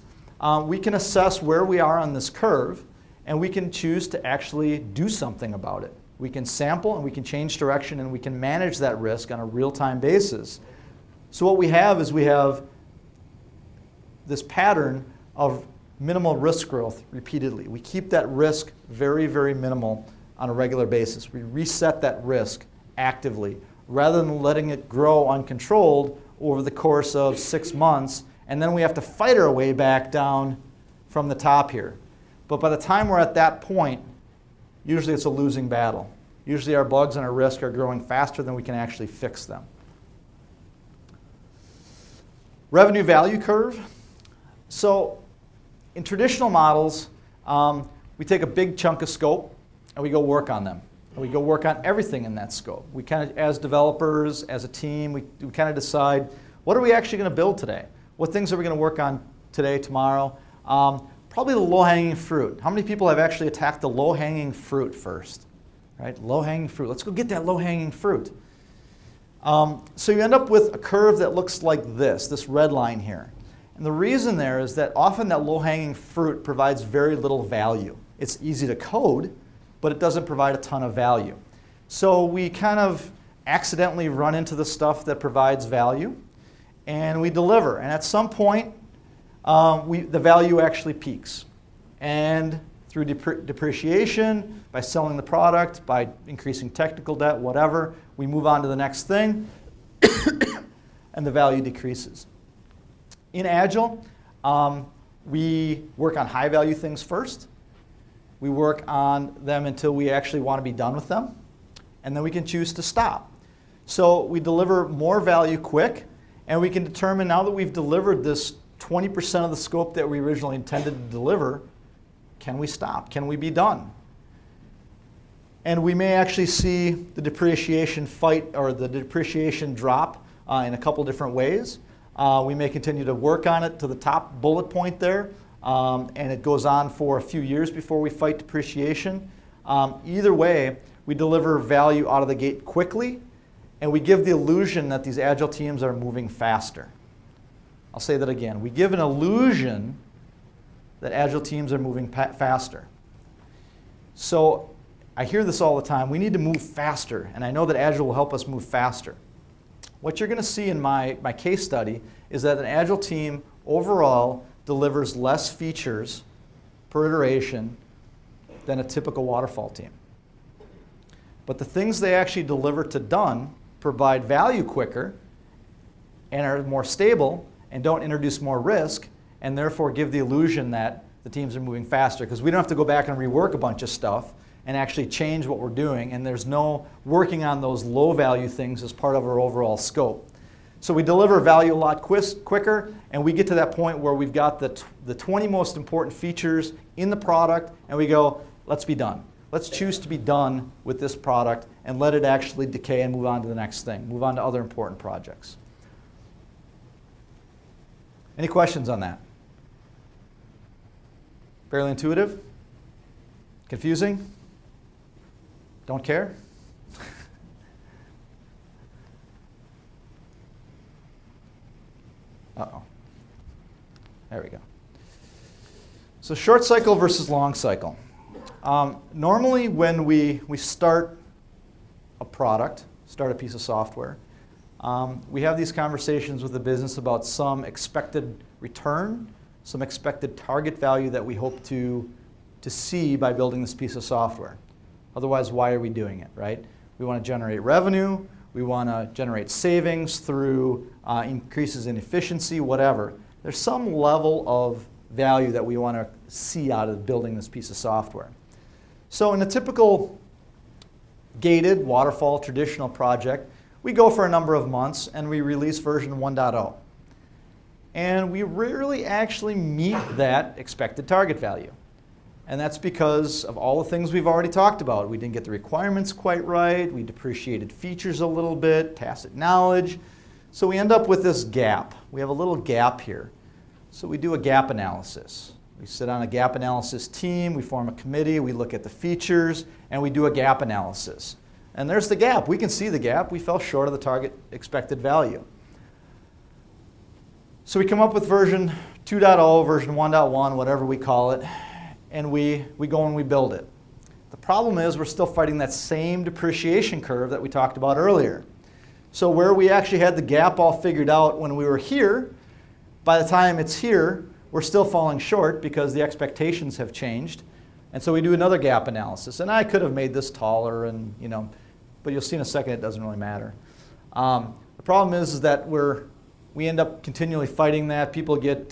we can assess where we are on this curve, and we can choose to actually do something about it. We can sample and we can change direction, and we can manage that risk on a real-time basis. So what we have is this pattern of minimal risk growth repeatedly. We keep that risk very, very minimal on a regular basis. We reset that risk actively rather than letting it grow uncontrolled over the course of 6 months, and then we have to fight our way back down from the top here. But by the time we're at that point, usually it's a losing battle. Usually our bugs and our risk are growing faster than we can actually fix them. Revenue value curve. So in traditional models, we take a big chunk of scope and we go work on them. And we go work on everything in that scope. We kind of, as developers, as a team, we kind of decide, what are we actually going to build today? What things are we going to work on today, tomorrow? Probably the low-hanging fruit. How many people have actually attacked the low-hanging fruit first? Right? Low-hanging fruit. Let's go get that low-hanging fruit. So you end up with a curve that looks like this red line here. And the reason there is that often that low-hanging fruit provides very little value. It's easy to code, but it doesn't provide a ton of value. So we kind of accidentally run into the stuff that provides value, and we deliver. And at some point, the value actually peaks. And through depreciation, by selling the product, by increasing technical debt, whatever, we move on to the next thing, and the value decreases. In Agile, we work on high-value things first. We work on them until we actually want to be done with them, and then we can choose to stop. So we deliver more value quick, and we can determine now that we've delivered this 20% of the scope that we originally intended to deliver, can we stop? Can we be done? And we may actually see the depreciation drop in a couple different ways. We may continue to work on it to the top bullet point there, and it goes on for a few years before we fight depreciation. Either way, we deliver value out of the gate quickly, and we give the illusion that these Agile teams are moving faster. I'll say that again. We give an illusion that Agile teams are moving faster. So I hear this all the time. We need to move faster, and I know that Agile will help us move faster. What you're going to see in my case study is that an Agile team overall delivers less features per iteration than a typical waterfall team. But the things they actually deliver to done provide value quicker and are more stable and don't introduce more risk, and therefore give the illusion that the teams are moving faster, because we don't have to go back and rework a bunch of stuff and actually change what we're doing, and there's no working on those low value things as part of our overall scope. So we deliver value a lot quicker, and we get to that point where we've got the 20 most important features in the product, and we go, let's be done. Let's choose to be done with this product and let it actually decay and move on to the next thing, move on to other important projects. Any questions on that? Fairly intuitive? Confusing? Don't care? Uh-oh. There we go. So short cycle versus long cycle. Normally when we start a product, start a piece of software, we have these conversations with the business about some expected return, some expected target value that we hope to see by building this piece of software. Otherwise, why are we doing it, right? We want to generate revenue. We want to generate savings through increases in efficiency, whatever. There's some level of value that we want to see out of building this piece of software. So in a typical gated waterfall traditional project, we go for a number of months and we release version 1.0. And we rarely actually meet that expected target value. And that's because of all the things we've already talked about. We didn't get the requirements quite right. We depreciated features a little bit, tacit knowledge. So we end up with this gap. We have a little gap here. So we do a gap analysis. We sit on a gap analysis team. We form a committee. We look at the features, and we do a gap analysis. And there's the gap. We can see the gap. We fell short of the target expected value. So we come up with version 2.0, version 1.1, whatever we call it, and we go and we build it. The problem is we're still fighting that same depreciation curve that we talked about earlier. So where we actually had the gap all figured out when we were here, by the time it's here, we're still falling short because the expectations have changed. And so we do another gap analysis. And I could have made this taller, and but you'll see in a second it doesn't really matter. The problem is that we end up continually fighting that. People get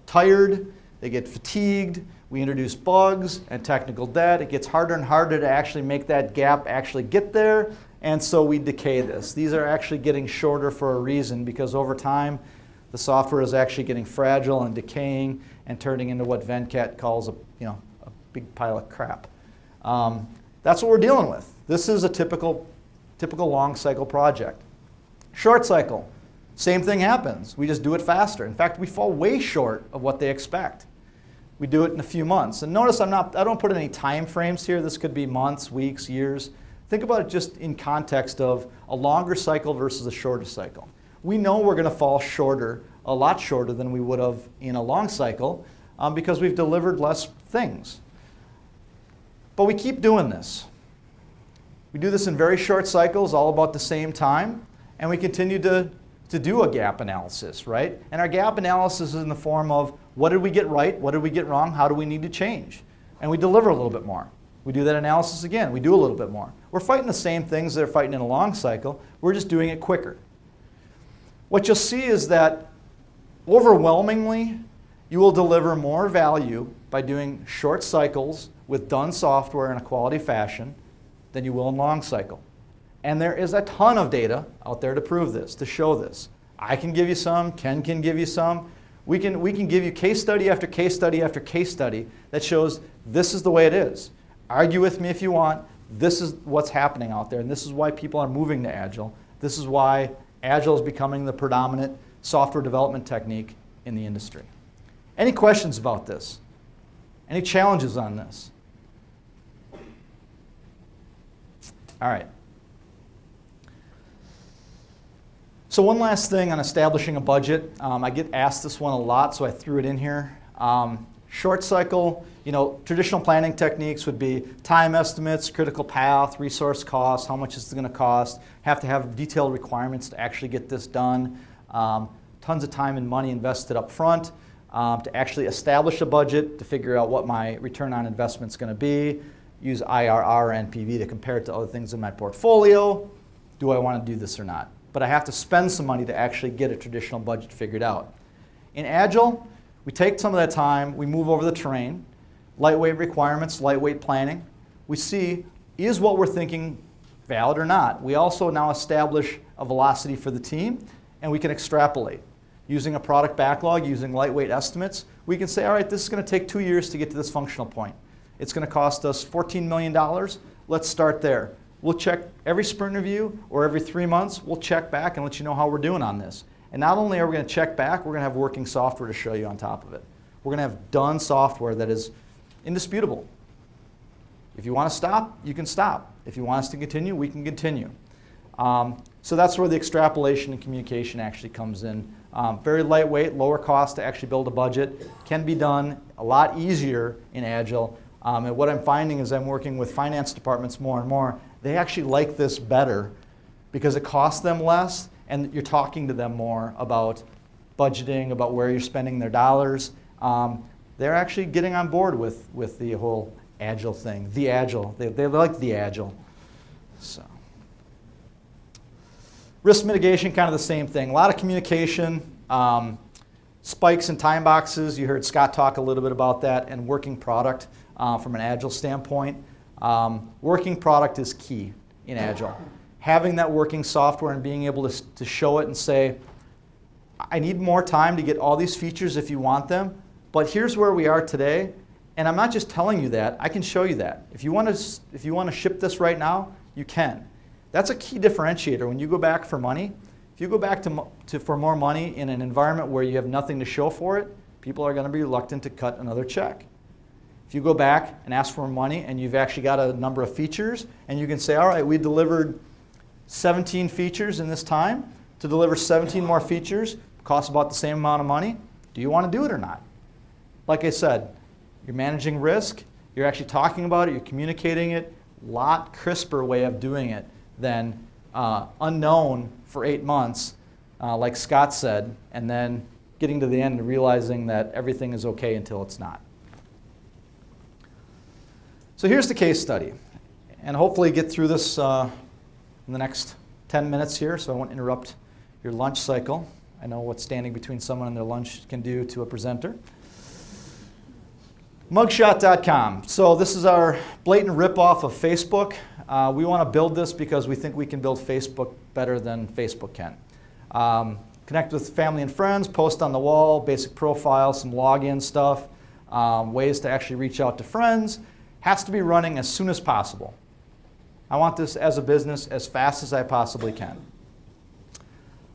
tired, they get fatigued, we introduce bugs and technical debt. It gets harder and harder to actually make that gap actually get there, And so we decay this. These are actually getting shorter for a reason, because over time, the software is actually getting fragile and decaying and turning into what Venkat calls a big pile of crap. That's what we're dealing with. This is a typical long cycle project. Short cycle, same thing happens. We just do it faster. In fact, we fall way short of what they expect. We do it in a few months. And notice I don't put any time frames here. This could be months, weeks, years. Think about it just in context of a longer cycle versus a shorter cycle. We know we're going to fall shorter, a lot shorter than we would have in a long cycle because we've delivered less things. But we keep doing this. We do this in very short cycles, all about the same time, and we continue to do a gap analysis, right? And our gap analysis is in the form of what did we get right, what did we get wrong, how do we need to change? And we deliver a little bit more. We do that analysis again, we do a little bit more. We're fighting the same things they're fighting in a long cycle, we're just doing it quicker. What you'll see is that overwhelmingly, you will deliver more value by doing short cycles with done software in a quality fashion than you will in long cycle. And there is a ton of data out there to prove this, to show this. I can give you some, Ken can give you some. We can give you case study after case study after case study that shows this is the way it is. Argue with me if you want. This is what's happening out there, and this is why people are moving to Agile. This is why Agile is becoming the predominant software development technique in the industry. Any questions about this? Any challenges on this? All right. So one last thing on establishing a budget. I get asked this one a lot, so I threw it in here. Short cycle, traditional planning techniques would be time estimates, critical path, resource costs, how much is it going to cost, have to have detailed requirements to actually get this done, tons of time and money invested up front to actually establish a budget, to figure out what my return on investment is going to be, use IRR or NPV to compare it to other things in my portfolio. Do I want to do this or not? But I have to spend some money to actually get a traditional budget figured out. In Agile, we take some of that time, we move over the terrain, lightweight requirements, lightweight planning. We see, is what we're thinking valid or not? We also now establish a velocity for the team, and we can extrapolate. Using a product backlog, using lightweight estimates, we can say, all right, this is going to take 2 years to get to this functional point. It's going to cost us $14 million. Let's start there. We'll check every sprint review or every 3 months, we'll check back and let you know how we're doing on this. And not only are we going to check back, we're going to have working software to show you on top of it. We're going to have done software that is indisputable. If you want to stop, you can stop. If you want us to continue, we can continue. So that's where the extrapolation and communication actually comes in. Very lightweight, lower cost to actually build a budget. Can be done a lot easier in Agile. And what I'm finding is I'm working with finance departments more and more. They actually like this better because it costs them less and you're talking to them more about budgeting, about where you're spending their dollars. They're actually getting on board with the whole Agile thing. The Agile. They like the Agile. So. Risk mitigation, kind of the same thing. A lot of communication, spikes and time boxes. You heard Scott talk a little bit about that, and working product from an Agile standpoint. Working product is key in Agile. Having that working software and being able to show it and say, I need more time to get all these features if you want them, but here's where we are today, and I'm not just telling you that, I can show you that. If you want to ship this right now, you can. That's a key differentiator. When you go back for money, if you go back for more money in an environment where you have nothing to show for it, people are going to be reluctant to cut another check. If you go back and ask for money and you've actually got a number of features and you can say, all right, we delivered 17 features in this time. To deliver 17 more features costs about the same amount of money. Do you want to do it or not? Like I said, you're managing risk, you're actually talking about it, you're communicating it. A lot crisper way of doing it than unknown for 8 months, like Scott said, and then getting to the end and realizing that everything is okay until it's not. So here's the case study, and hopefully get through this in the next 10 minutes here, so I won't interrupt your lunch cycle. I know what standing between someone and their lunch can do to a presenter. Mugshot.com. So this is our blatant ripoff of Facebook. We want to build this because we think we can build Facebook better than Facebook can. Connect with family and friends, post on the wall, basic profile, some login stuff, ways to actually reach out to friends. Has to be running as soon as possible. I want this as a business as fast as I possibly can.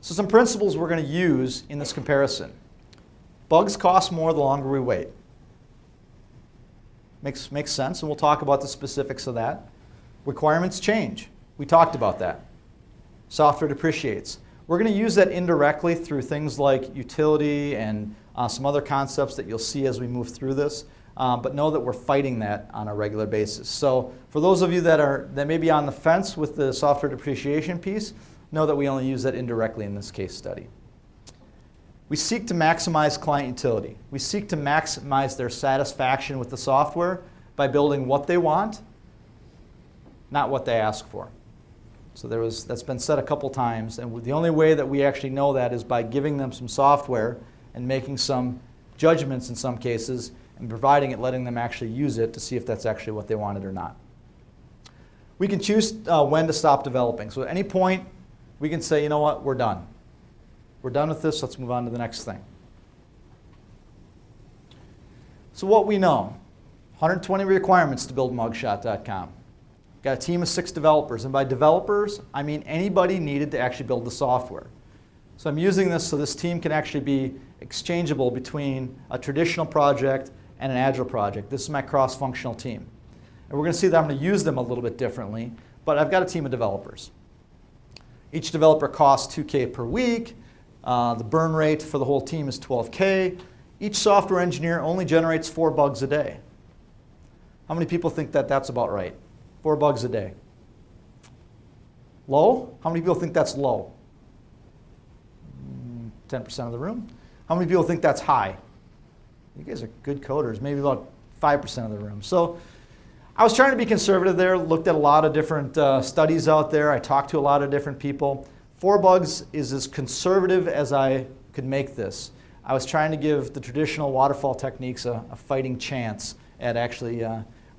So some principles we're going to use in this comparison. Bugs cost more the longer we wait. Makes sense, and we'll talk about the specifics of that. Requirements change. We talked about that. Software depreciates. We're going to use that indirectly through things like utility and some other concepts that you'll see as we move through this. But know that we're fighting that on a regular basis. So for those of you that may be on the fence with the software depreciation piece, know that we only use that indirectly in this case study. We seek to maximize client utility. We seek to maximize their satisfaction with the software by building what they want, not what they ask for. So that's been said a couple times, and the only way that we actually know that is by giving them some software and making some judgments in some cases and providing it, letting them actually use it to see if that's actually what they wanted or not. We can choose when to stop developing. So at any point, we can say, you know what, we're done. We're done with this, let's move on to the next thing. So what we know, 120 requirements to build mugshot.com. Got a team of 6 developers, and by developers, I mean anybody needed to actually build the software. So I'm using this so this team can actually be exchangeable between a traditional project and an Agile project. This is my cross-functional team. And we're going to see that I'm going to use them a little bit differently, but I've got a team of developers. Each developer costs $2K per week. The burn rate for the whole team is $12K. Each software engineer only generates 4 bugs a day. How many people think that that's about right? 4 bugs a day. Low? How many people think that's low? 10% of the room. How many people think that's high? You guys are good coders, maybe about 5% of the room. So I was trying to be conservative there, looked at a lot of different studies out there. I talked to a lot of different people. 4 bugs is as conservative as I could make this. I was trying to give the traditional waterfall techniques a fighting chance at actually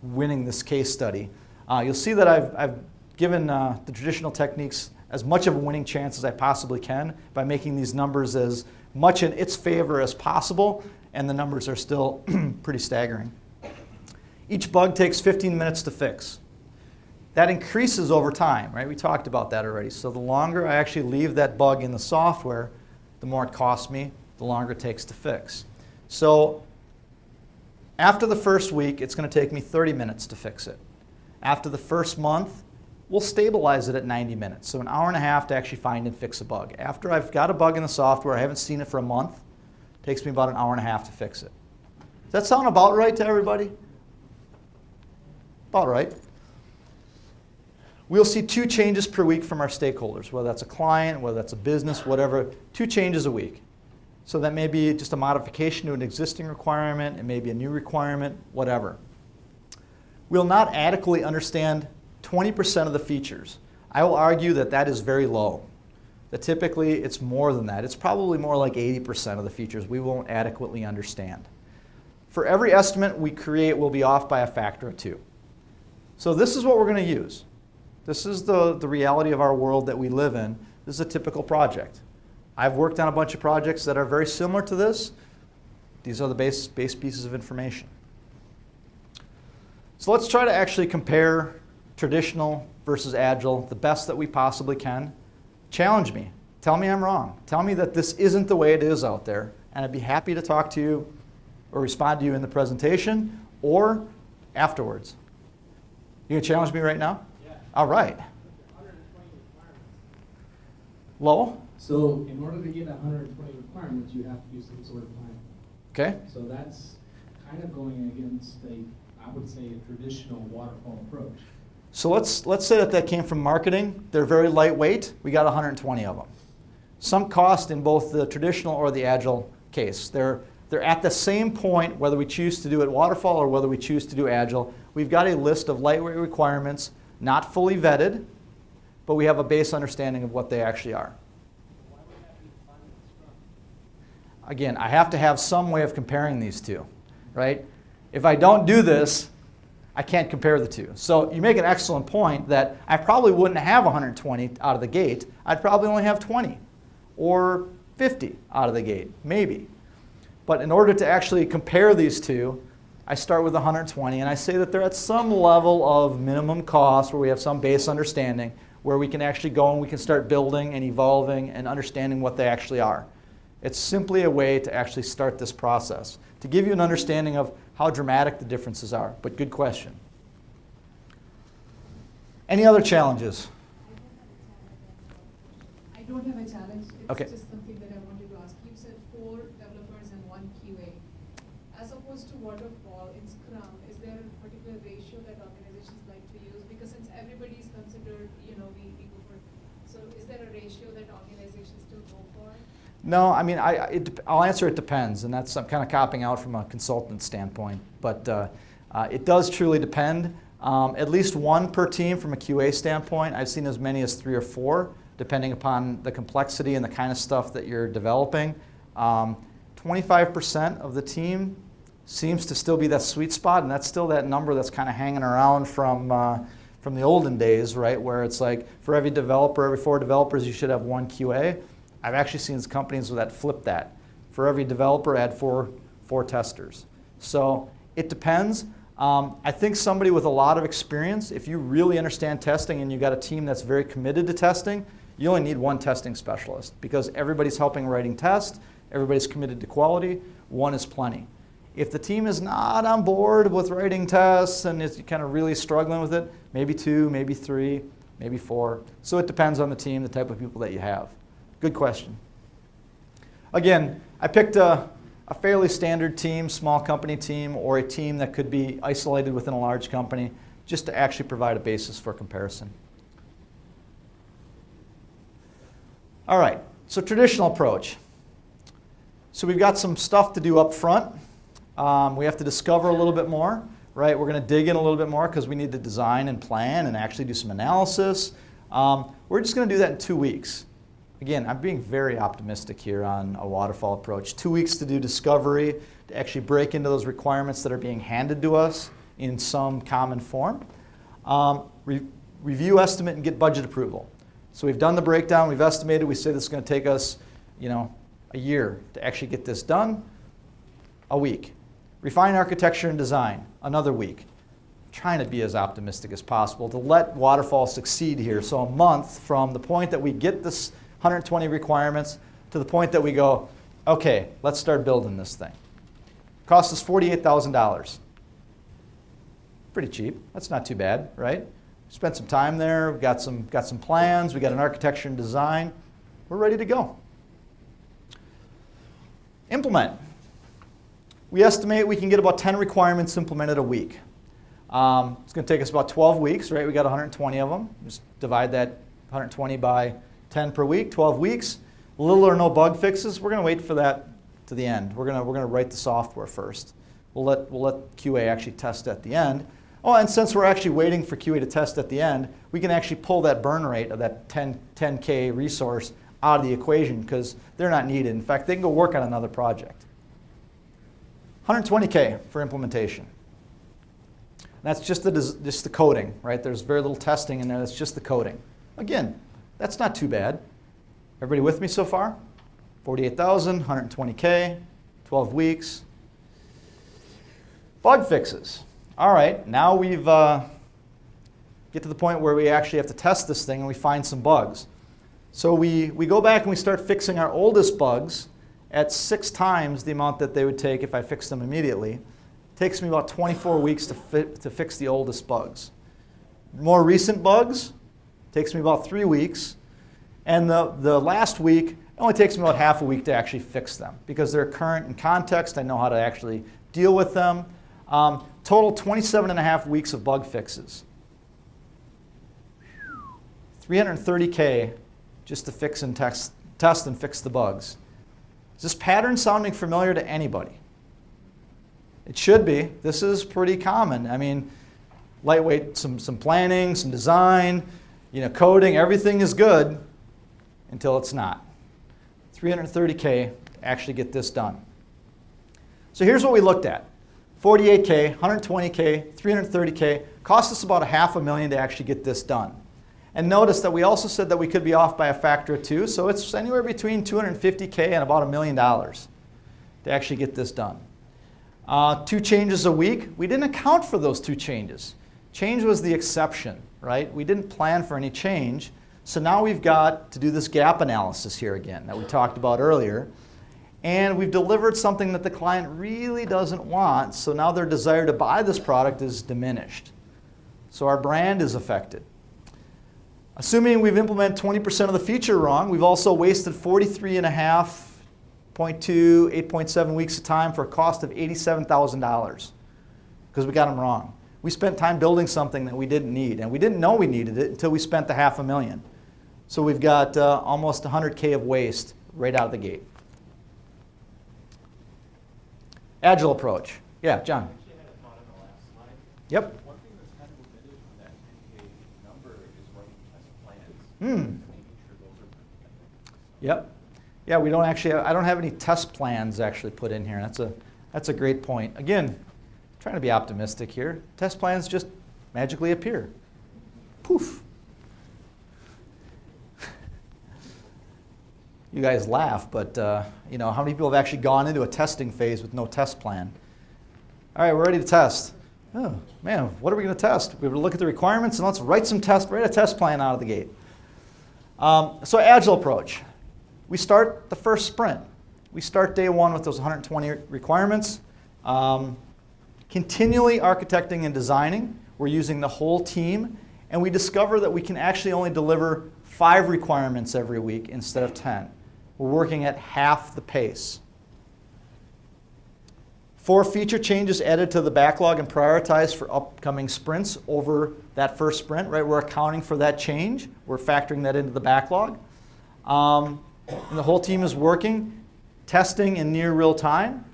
winning this case study. You'll see that I've given the traditional techniques as much of a winning chance as I possibly can by making these numbers as much in its favor as possible, and the numbers are still pretty staggering. Each bug takes 15 minutes to fix. That increases over time, right? We talked about that already. So the longer I actually leave that bug in the software, the more it costs me, the longer it takes to fix. So after the first week, it's going to take me 30 minutes to fix it. After the first month, we'll stabilize it at 90 minutes. So an hour and a half to actually find and fix a bug. After I've got a bug in the software, I haven't seen it for a month, it takes me about an hour and a half to fix it. Does that sound about right to everybody? About right. We'll see 2 changes per week from our stakeholders, whether that's a client, whether that's a business, whatever, 2 changes a week. So that may be just a modification to an existing requirement, it may be a new requirement, whatever. We'll not adequately understand 20% of the features. I will argue that that is very low. That typically it's more than that. It's probably more like 80% of the features we won't adequately understand. For every estimate we create, we'll be off by a factor of 2. So this is what we're going to use. This is the reality of our world that we live in. This is a typical project. I've worked on a bunch of projects that are very similar to this. These are the base pieces of information. So let's try to actually compare traditional versus Agile, the best that we possibly can. Challenge me. Tell me I'm wrong. Tell me that this isn't the way it is out there, and I'd be happy to talk to you or respond to you in the presentation or afterwards. You gonna challenge me right now? Yeah. All right. 120 requirements. Low? So in order to get 120 requirements, you have to do some sort of time. Okay. So that's kind of going against I would say, a traditional waterfall approach. So let's say that came from marketing. They're very lightweight. We got 120 of them. Some cost in both the traditional or the Agile case. They're at the same point, whether we choose to do it waterfall or whether we choose to do Agile. We've got a list of lightweight requirements, not fully vetted, but we have a base understanding of what they actually are. Why would that be defined in Scrum? Again, I have to have some way of comparing these two, right? If I don't do this, I can't compare the two. So you make an excellent point that I probably wouldn't have 120 out of the gate. I'd probably only have 20 or 50 out of the gate, maybe. But in order to actually compare these two, I start with 120 and I say that they're at some level of minimum cost where we have some base understanding where we can actually go and we can start building and evolving and understanding what they actually are. It's simply a way to actually start this process, to give you an understanding of how dramatic the differences are. But good question. Any other challenges? I don't have a challenge. It's Okay. just something that I wanted to ask. You said 4 developers and 1 QA. As opposed to waterfall in Scrum, is there a particular ratio that organizations like to use? Because since everybody is considered, we go for, so is there a ratio that organizations still go for? No, I mean, I'll answer it depends, and that's, I'm kind of copping out from a consultant standpoint, but it does truly depend. At least 1 per team from a QA standpoint. I've seen as many as 3 or 4, depending upon the complexity and the kind of stuff that you're developing. 25% of the team seems to still be that sweet spot, and that's still that number that's kind of hanging around from the olden days, right? Where it's like for every developer, every 4 developers, you should have 1 QA. I've actually seen companies that flip that. For every developer, add 4 testers. So it depends. I think somebody with a lot of experience, if you really understand testing and you've got a team that's very committed to testing, you only need 1 testing specialist because everybody's helping writing tests, everybody's committed to quality, 1 is plenty. If the team is not on board with writing tests and is kind of really struggling with it, maybe 2, maybe 3, maybe 4. So it depends on the team, the type of people that you have. Good question. Again, I picked a fairly standard team, small company team, or a team that could be isolated within a large company, just to actually provide a basis for comparison. All right, so traditional approach. So we've got some stuff to do up front. We have to discover a little bit more, right? We're going to dig in a little bit more because we need to design and plan and actually do some analysis. We're just going to do that in 2 weeks. Again, I'm being very optimistic here on a waterfall approach. 2 weeks to do discovery, to actually break into those requirements that are being handed to us in some common form. Review, estimate, and get budget approval. So we've done the breakdown, we've estimated, we say this is going to take us, a year to actually get this done. A week. Refine architecture and design, another week. Trying to be as optimistic as possible to let waterfall succeed here. So a month from the point that we get this 120 requirements to the point that we go, okay, let's start building this thing. Cost us $48,000. Pretty cheap. That's not too bad, right? Spent some time there. We've got some plans. We got an architecture and design. We're ready to go. Implement. We estimate we can get about 10 requirements implemented a week. It's going to take us about 12 weeks, right? We got 120 of them. Just divide that 120 by 10 per week, 12 weeks. Little or no bug fixes. We're going to wait for that to the end. We're going to write the software first. We'll let QA actually test at the end. Oh, and since we're actually waiting for QA to test at the end, we can actually pull that burn rate of that 10K resource out of the equation because they're not needed. In fact, they can go work on another project. 120K for implementation. That's just the coding, right? There's very little testing in there. That's just the coding. Again, that's not too bad. Everybody with me so far? 48,000, 120K, 12 weeks. Bug fixes. All right, now we've get to the point where we actually have to test this thing and we find some bugs. So we go back and we start fixing our oldest bugs at 6 times the amount that they would take if I fixed them immediately. It takes me about 24 weeks to fix the oldest bugs. More recent bugs takes me about 3 weeks. And the last week, it only takes me about half a week to actually fix them because they're current in context. I know how to actually deal with them. Total 27.5 weeks of bug fixes. 330K just to fix and test and fix the bugs. Is this pattern sounding familiar to anybody? It should be. This is pretty common. I mean, lightweight, some planning, some design, coding, everything is good until it's not. 330K to actually get this done. So here's what we looked at. 48K, 120K, 330K, cost us about $500,000 to actually get this done. And notice that we also said that we could be off by a factor of 2, so it's anywhere between $250K and about $1 million to actually get this done. 2 changes a week. We didn't account for those 2 changes. Change was the exception, right? We didn't plan for any change. So now we've got to do this gap analysis here again that we talked about earlier. And we've delivered something that the client really doesn't want, so now their desire to buy this product is diminished. So our brand is affected. Assuming we've implemented 20% of the feature wrong, we've also wasted 43.5, 8.7 weeks of time for a cost of $87,000 because we got them wrong. We spent time building something that we didn't need, and we didn't know we needed it until we spent the $500,000. So we've got almost 100K of waste right out of the gate. Agile approach. Yeah, John. I actually had a thought on the last slide. Yep. One thing that's kind of omitted from that 10K number is writing test plans. Hmm. Making sure those are. Yep. Yeah, we don't actually. I don't have any test plans actually put in here. That's a great point. Again, trying to be optimistic here. Test plans just magically appear. Poof. You guys laugh, but you know, how many people have actually gone into a testing phase with no test plan? All right, we're ready to test. Oh man, what are we going to test? We're going to look at the requirements and let's write a test plan out of the gate. So Agile approach. We start the first sprint. We start day 1 with those 120 requirements. Continually architecting and designing. We're using the whole team, and we discover that we can actually only deliver 5 requirements every week instead of 10. We're working at half the pace. 4 feature changes added to the backlog and prioritized for upcoming sprints over that first sprint, right? We're accounting for that change. We're factoring that into the backlog. And the whole team is working, testing in near real time.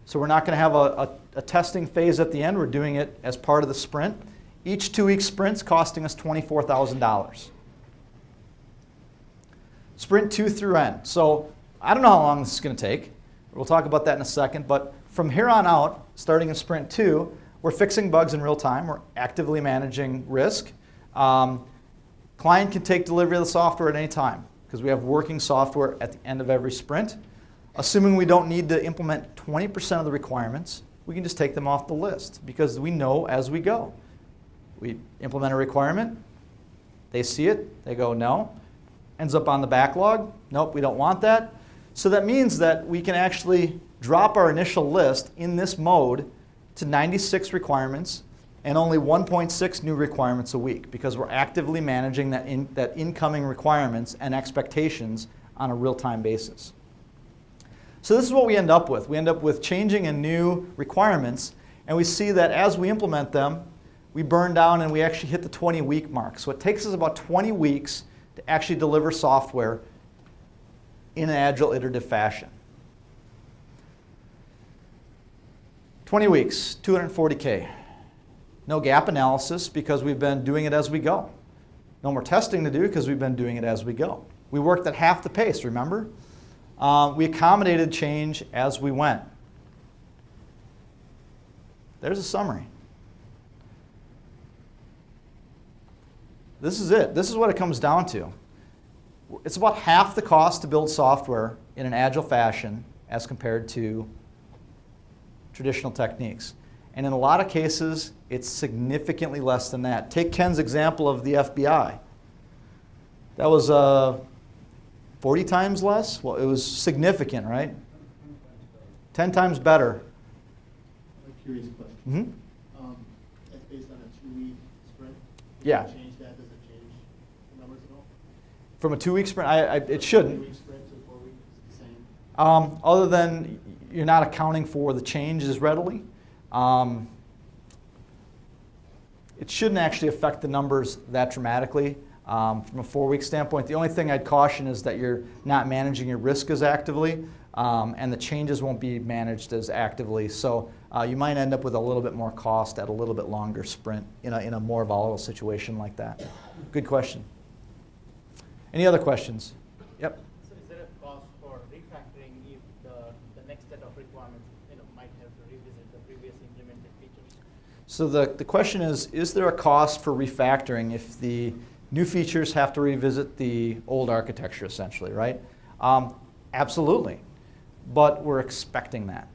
So we're not going to have a testing phase at the end. We're doing it as part of the sprint. Each 2-week sprint's costing us $24,000. Sprint 2 through end. So I don't know how long this is going to take. We'll talk about that in a second. But from here on out, starting in sprint 2, we're fixing bugs in real time. We're actively managing risk. Client can take delivery of the software at any time because we have working software at the end of every sprint. Assuming we don't need to implement 20% of the requirements, we can just take them off the list because we know as we go. We implement a requirement, they see it, they go no. Ends up on the backlog, nope, we don't want that. So that means that we can actually drop our initial list in this mode to 96 requirements and only 1.6 new requirements a week because we're actively managing that incoming requirements and expectations on a real-time basis. So this is what we end up with. We end up with changing and new requirements, and we see that as we implement them, we burn down and we actually hit the 20-week mark. So it takes us about 20 weeks to actually deliver software in an agile iterative fashion. 20 weeks, 240K. No gap analysis because we've been doing it as we go. No more testing to do because we've been doing it as we go. We worked at half the pace, remember? We accommodated change as we went. There's a summary. This is it. This is what it comes down to. It's about half the cost to build software in an agile fashion as compared to traditional techniques. And in a lot of cases, it's significantly less than that. Take Ken's example of the FBI. That was 40 times less? Well, it was significant, right? 10 times better. A curious question. Mm-hmm. That's based on a 2-week sprint? Yeah. Does it change that? Does it change the numbers at all? From a 2-week sprint, it shouldn't. 2-week sprint to 4 weeks is the same? Other than you're not accounting for the changes readily. It shouldn't actually affect the numbers that dramatically. From a 4-week standpoint, the only thing I'd caution is that you're not managing your risk as actively, and the changes won't be managed as actively. So you might end up with a little bit more cost at a little bit longer sprint in a more volatile situation like that. Good question. Any other questions? Yep. So is there a cost for refactoring if the next set of requirements might have to revisit the previous implementation So the question is there a cost for refactoring if the new features have to revisit the old architecture essentially, right? Absolutely, but we're expecting that.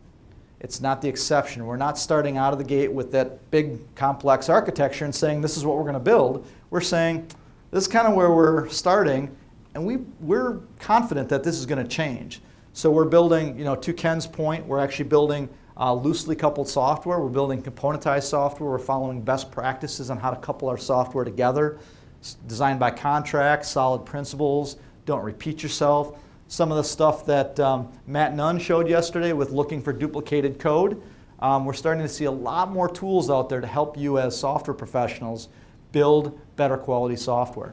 It's not the exception. We're not starting out of the gate with that big complex architecture and saying this is what we're going to build. We're saying this is kind of where we're starting, and we're confident that this is going to change. So we're building, to Ken's point, we're actually building loosely coupled software. We're building componentized software. We're following best practices on how to couple our software together. It's designed by contract, solid principles, don't repeat yourself. Some of the stuff that Matt Nunn showed yesterday with looking for duplicated code, we're starting to see a lot more tools out there to help you as software professionals build better quality software.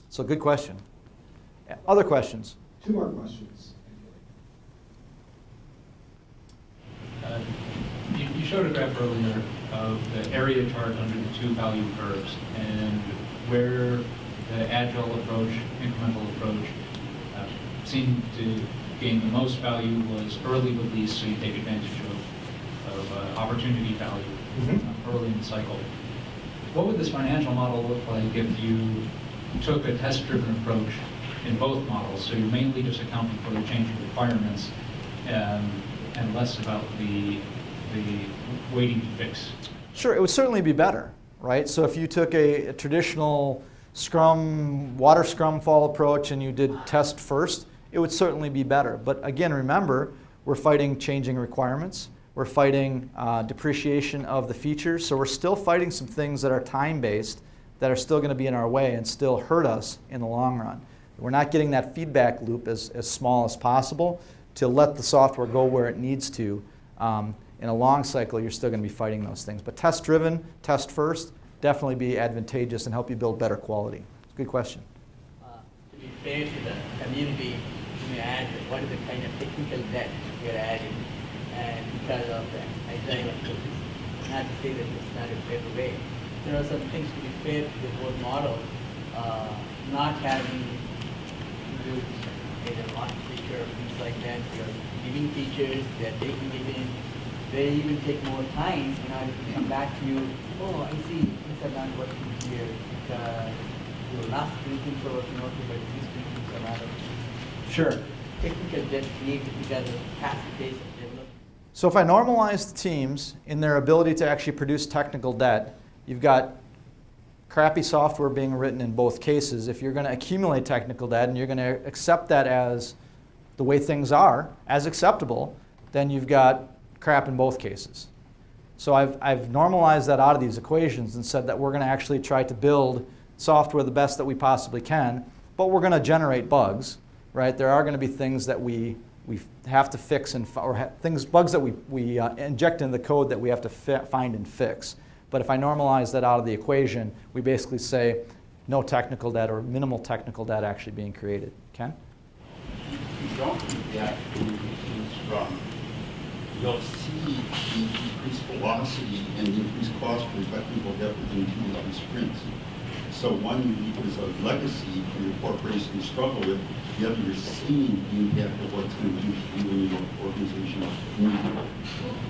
So good question. Other questions? 2 more questions. You showed a graph earlier of the area chart under the 2 value curves and where the agile approach, incremental approach, seemed to gain the most value was early release, so you take advantage of opportunity value early in the cycle. What would this financial model look like if you took a test-driven approach in both models? So you're mainly just accounting for the changing requirements and less about the waiting to fix. Sure, it would certainly be better, right? So if you took a traditional Scrum, water Scrum fall approach and you did test first, it would certainly be better. But again, remember, we're fighting changing requirements. We're fighting depreciation of the features. So we're still fighting some things that are time-based that are still going to be in our way and still hurt us in the long run. We're not getting that feedback loop as small as possible to let the software go where it needs to. In a long cycle, you're still going to be fighting those things. But test-driven, test first, definitely be advantageous and help you build better quality. It's a good question. To be fair to the community, we add what is the kind of technical debt we're adding, and because of that, Agile approach. Not to say that it's not a better way. There are some things to be fair to the whole model, not having either architecture or things like that. You're giving features, they're taking it in. They even take more time in order to come back to you. Oh, I see, things are not working here. Your last briefings are working okay, but these briefings are not okay. Sure. Technical debt created because of fast pace of development. So if I normalize the teams in their ability to actually produce technical debt, you've got crappy software being written in both cases. If you're going to accumulate technical debt and you're going to accept that as the way things are, as acceptable, then you've got crap in both cases. So I've normalized that out of these equations and said that we're going to actually try to build software the best that we possibly can, but we're going to generate bugs, right? There are going to be things that we have to fix and bugs that we inject in the code that we have to find and fix. But if I normalize that out of the equation, we basically say no technical debt or minimal technical debt actually being created. Ken? If you don't do that in Scrum, you'll see the increased velocity and the increased cost for technical debt within 2 sprints. So one is a legacy for your corporation to struggle with. The other is seeing the impact of what's going to do to you and your organization immediately.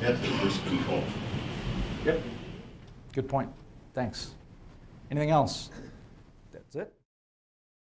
That's the risk control. Yep. Good point. Thanks. Anything else? That's it.